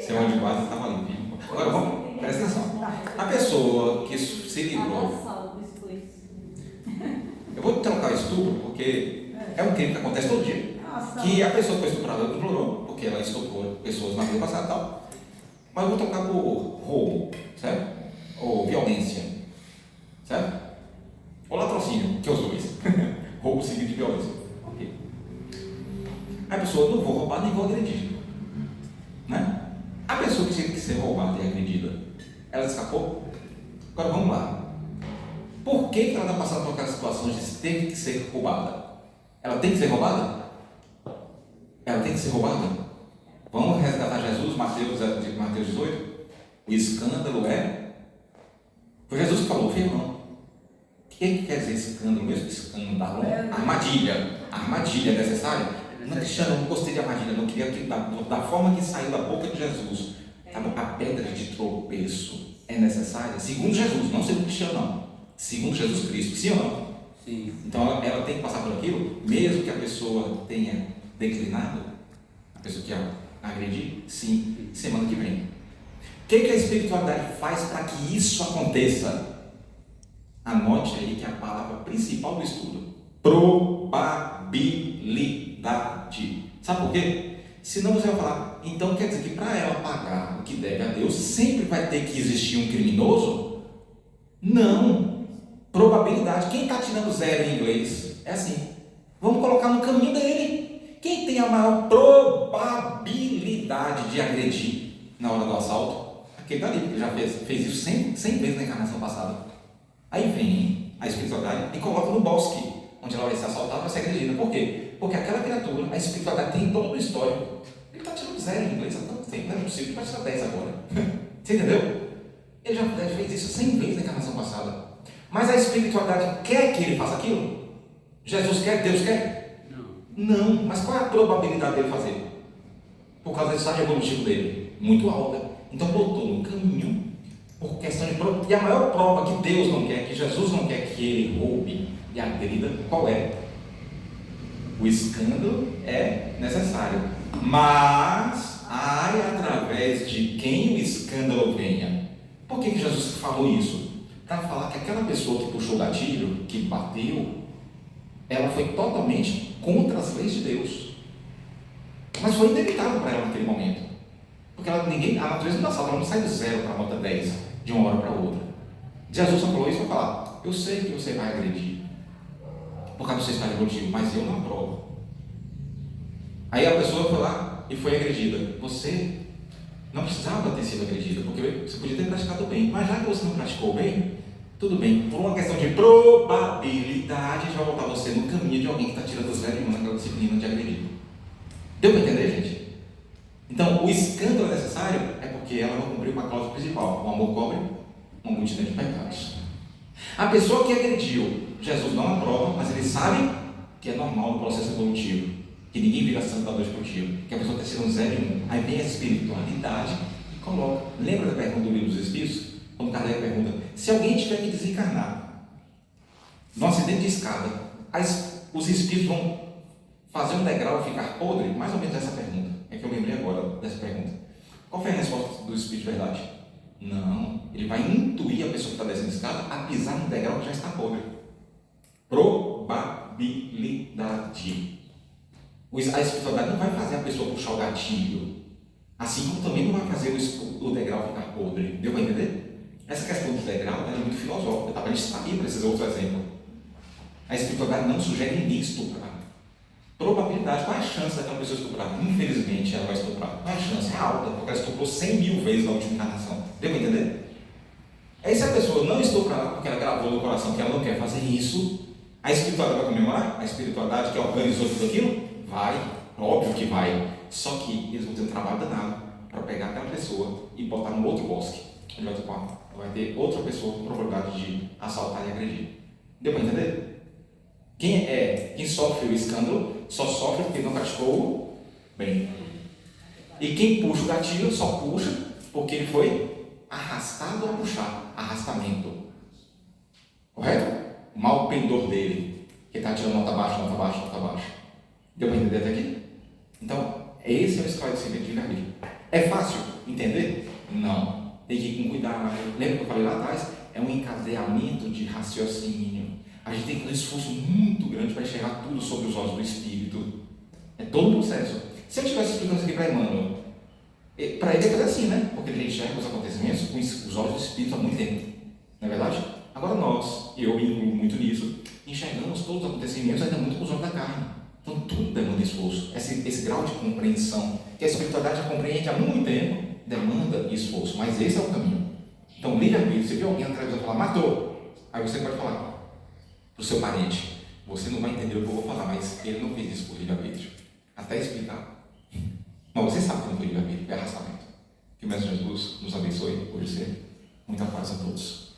Seu anjo de guarda estava limpo. Agora vamos, presta atenção. A pessoa que se livrou. Eu vou trocar o estupro porque é um crime que acontece todo dia. Que a pessoa que foi estuprada implorou, porque ela estuprou pessoas na vida passada e tal. Mas eu vou trocar por roubo, certo? Ou violência, certo? Ou latrocínio, que é os dois. Roubo seguido de violência. Ok. A pessoa: não vou roubar nem vou agredir. Né? A pessoa que tinha que ser roubada e agredida, ela escapou? Agora vamos lá. Por que ela está passando por aquelas situações de ter que ser roubada? Ela tem que ser roubada? Ela tem que ser roubada? Vamos resgatar Jesus, Mateus 18? O escândalo foi Jesus que falou, filho, não. O que quer dizer escândalo mesmo? Escândalo? Armadilha necessária? Não, Cristiano, eu não gostei de armadilha, não queria que da forma que saiu da boca de Jesus. A pedra de tropeço é necessária? Segundo Jesus, não segundo Cristiano, não. Segundo Jesus Cristo, sim ou não? Sim. Então ela tem que passar por aquilo, mesmo que a pessoa tenha declinado, a pessoa que agredir, sim, semana que vem. O que a espiritualidade faz para que isso aconteça? Anote aí que é a palavra principal do estudo: probabilidade. Sabe por quê? Senão você vai falar, então quer dizer que para ela pagar o que deve a Deus, sempre vai ter que existir um criminoso? Não. Probabilidade. Quem está tirando 0 em inglês? É assim. Vamos colocar no caminho dele. Quem tem a maior probabilidade de agredir na hora do assalto? Aquele dali, porque ele já fez isso 100 vezes na encarnação passada. Aí vem a espiritualidade e coloca no bosque, onde ela vai ser assaltada, vai ser agredida. Por quê? Porque aquela criatura, a espiritualidade tem todo o histórico. Ele está tirando 0 em inglês há tanto tempo, não é possível, ele vai tirar 10 agora. Você entendeu? Ele já fez isso 100 vezes na encarnação passada. Mas a espiritualidade quer que ele faça aquilo? Jesus quer? Deus quer? Não. Mas qual é a probabilidade dele fazer? Por causa do estágio evolutivo dele? Muito alta. Então botou no caminho, por questão de prova. E a maior prova que Deus não quer, que Jesus não quer que ele roube e agrida, qual é? O escândalo é necessário. Mas, através de quem o escândalo venha. Por que Jesus falou isso? Para falar que aquela pessoa que puxou o gatilho, que bateu, ela foi totalmente contra as leis de Deus. Mas foi inevitável para ela naquele momento. Porque a natureza não dá salto, ela não sai do 0 para a nota 10, de uma hora para outra. Jesus só falou isso para falar: eu sei que você vai agredir, por causa do seu estado evolutivo, mas eu não aprovo. Aí a pessoa foi lá e foi agredida. Você não precisava ter sido agredida, porque você podia ter praticado bem. Mas já que você não praticou bem, tudo bem. Por uma questão de probabilidade, a gente vai botar você no caminho de alguém que está tirando 0 em 1 naquela disciplina de agredir. Deu para entender, gente? Então, o escândalo necessário é porque ela não cumpriu com a cláusula principal. O amor cobre uma multidão de pecados. A pessoa que agrediu, Jesus não aprova, mas ele sabe que é normal no processo evolutivo, que ninguém vira santo da noite para o dia, que a pessoa está tirando 0 em 1. Aí vem a espiritualidade e coloca. Lembra da pergunta do livro dos Espíritos? Quando Kardec pergunta: se alguém tiver que desencarnar num acidente de escada, os espíritos vão fazer um degrau e ficar podre? Mais ou menos essa pergunta. É que eu lembrei agora dessa pergunta. Qual foi a resposta do Espírito de Verdade? Não. Ele vai intuir a pessoa que está descendo a escada a pisar num degrau que já está podre. Probabilidade. A espiritualidade não vai fazer a pessoa puxar o gatilho, assim como também não vai fazer o degrau ficar podre. Deu para entender? Essa questão do degrau é muito filosófica, tá? Para a gente sair para esses outros exemplos. A espiritualidade não sugere ninguém estuprar. Probabilidade, qual é a chance daquela pessoa estuprar? Infelizmente ela vai estuprar. Qual é a chance? É alta, porque ela estuprou 100.000 vezes na última encarnação. Deu para entender? Aí se a pessoa não estuprar, porque ela gravou no coração que ela não quer fazer isso, a espiritualidade vai comemorar? A espiritualidade que organizou tudo aquilo? Vai, óbvio que vai. Só que eles vão ter um trabalho danado para pegar aquela pessoa e botar no outro bosque. Ele vai ter outra pessoa com probabilidade de assaltar e agredir. Deu para entender? Quem sofre o escândalo só sofre porque não praticou bem. E quem puxa o gatilho só puxa porque ele foi arrastado a puxar. Arrastamento. Correto? O mau pendor dele, que está tirando nota baixa, nota baixa, nota baixa. Deu para entender até aqui? Então, esse é o esclarecimento de livre-arbítrio. É fácil entender? Não. Tem que ir com cuidado. Lembra que eu falei lá atrás? É um encadeamento de raciocínio. A gente tem que ter um esforço muito grande para enxergar tudo sobre os olhos do Espírito. É todo um processo. Se eu estivesse explicando isso aqui para Emmanuel, para ele é fazer assim, né? Porque ele enxerga os acontecimentos com os olhos do Espírito há muito tempo. Não é verdade? Agora nós, e eu me incluo muito nisso, enxergamos todos os acontecimentos ainda muito com os olhos da carne. Então tudo demanda esforço. Esse grau de compreensão, que a espiritualidade já compreende há muito tempo, demanda esforço. Mas esse é o caminho. Então, livre-arbítrio, você viu alguém na televisão falar, matou. Aí você pode falar para o seu parente, você não vai entender o que eu vou falar, mas ele não fez isso por livre-arbítrio. Até explicar. Mas você sabe que não foi livre-arbítrio, é arrastamento. Que o Mestre Jesus nos abençoe hoje sempre. Muita paz a todos.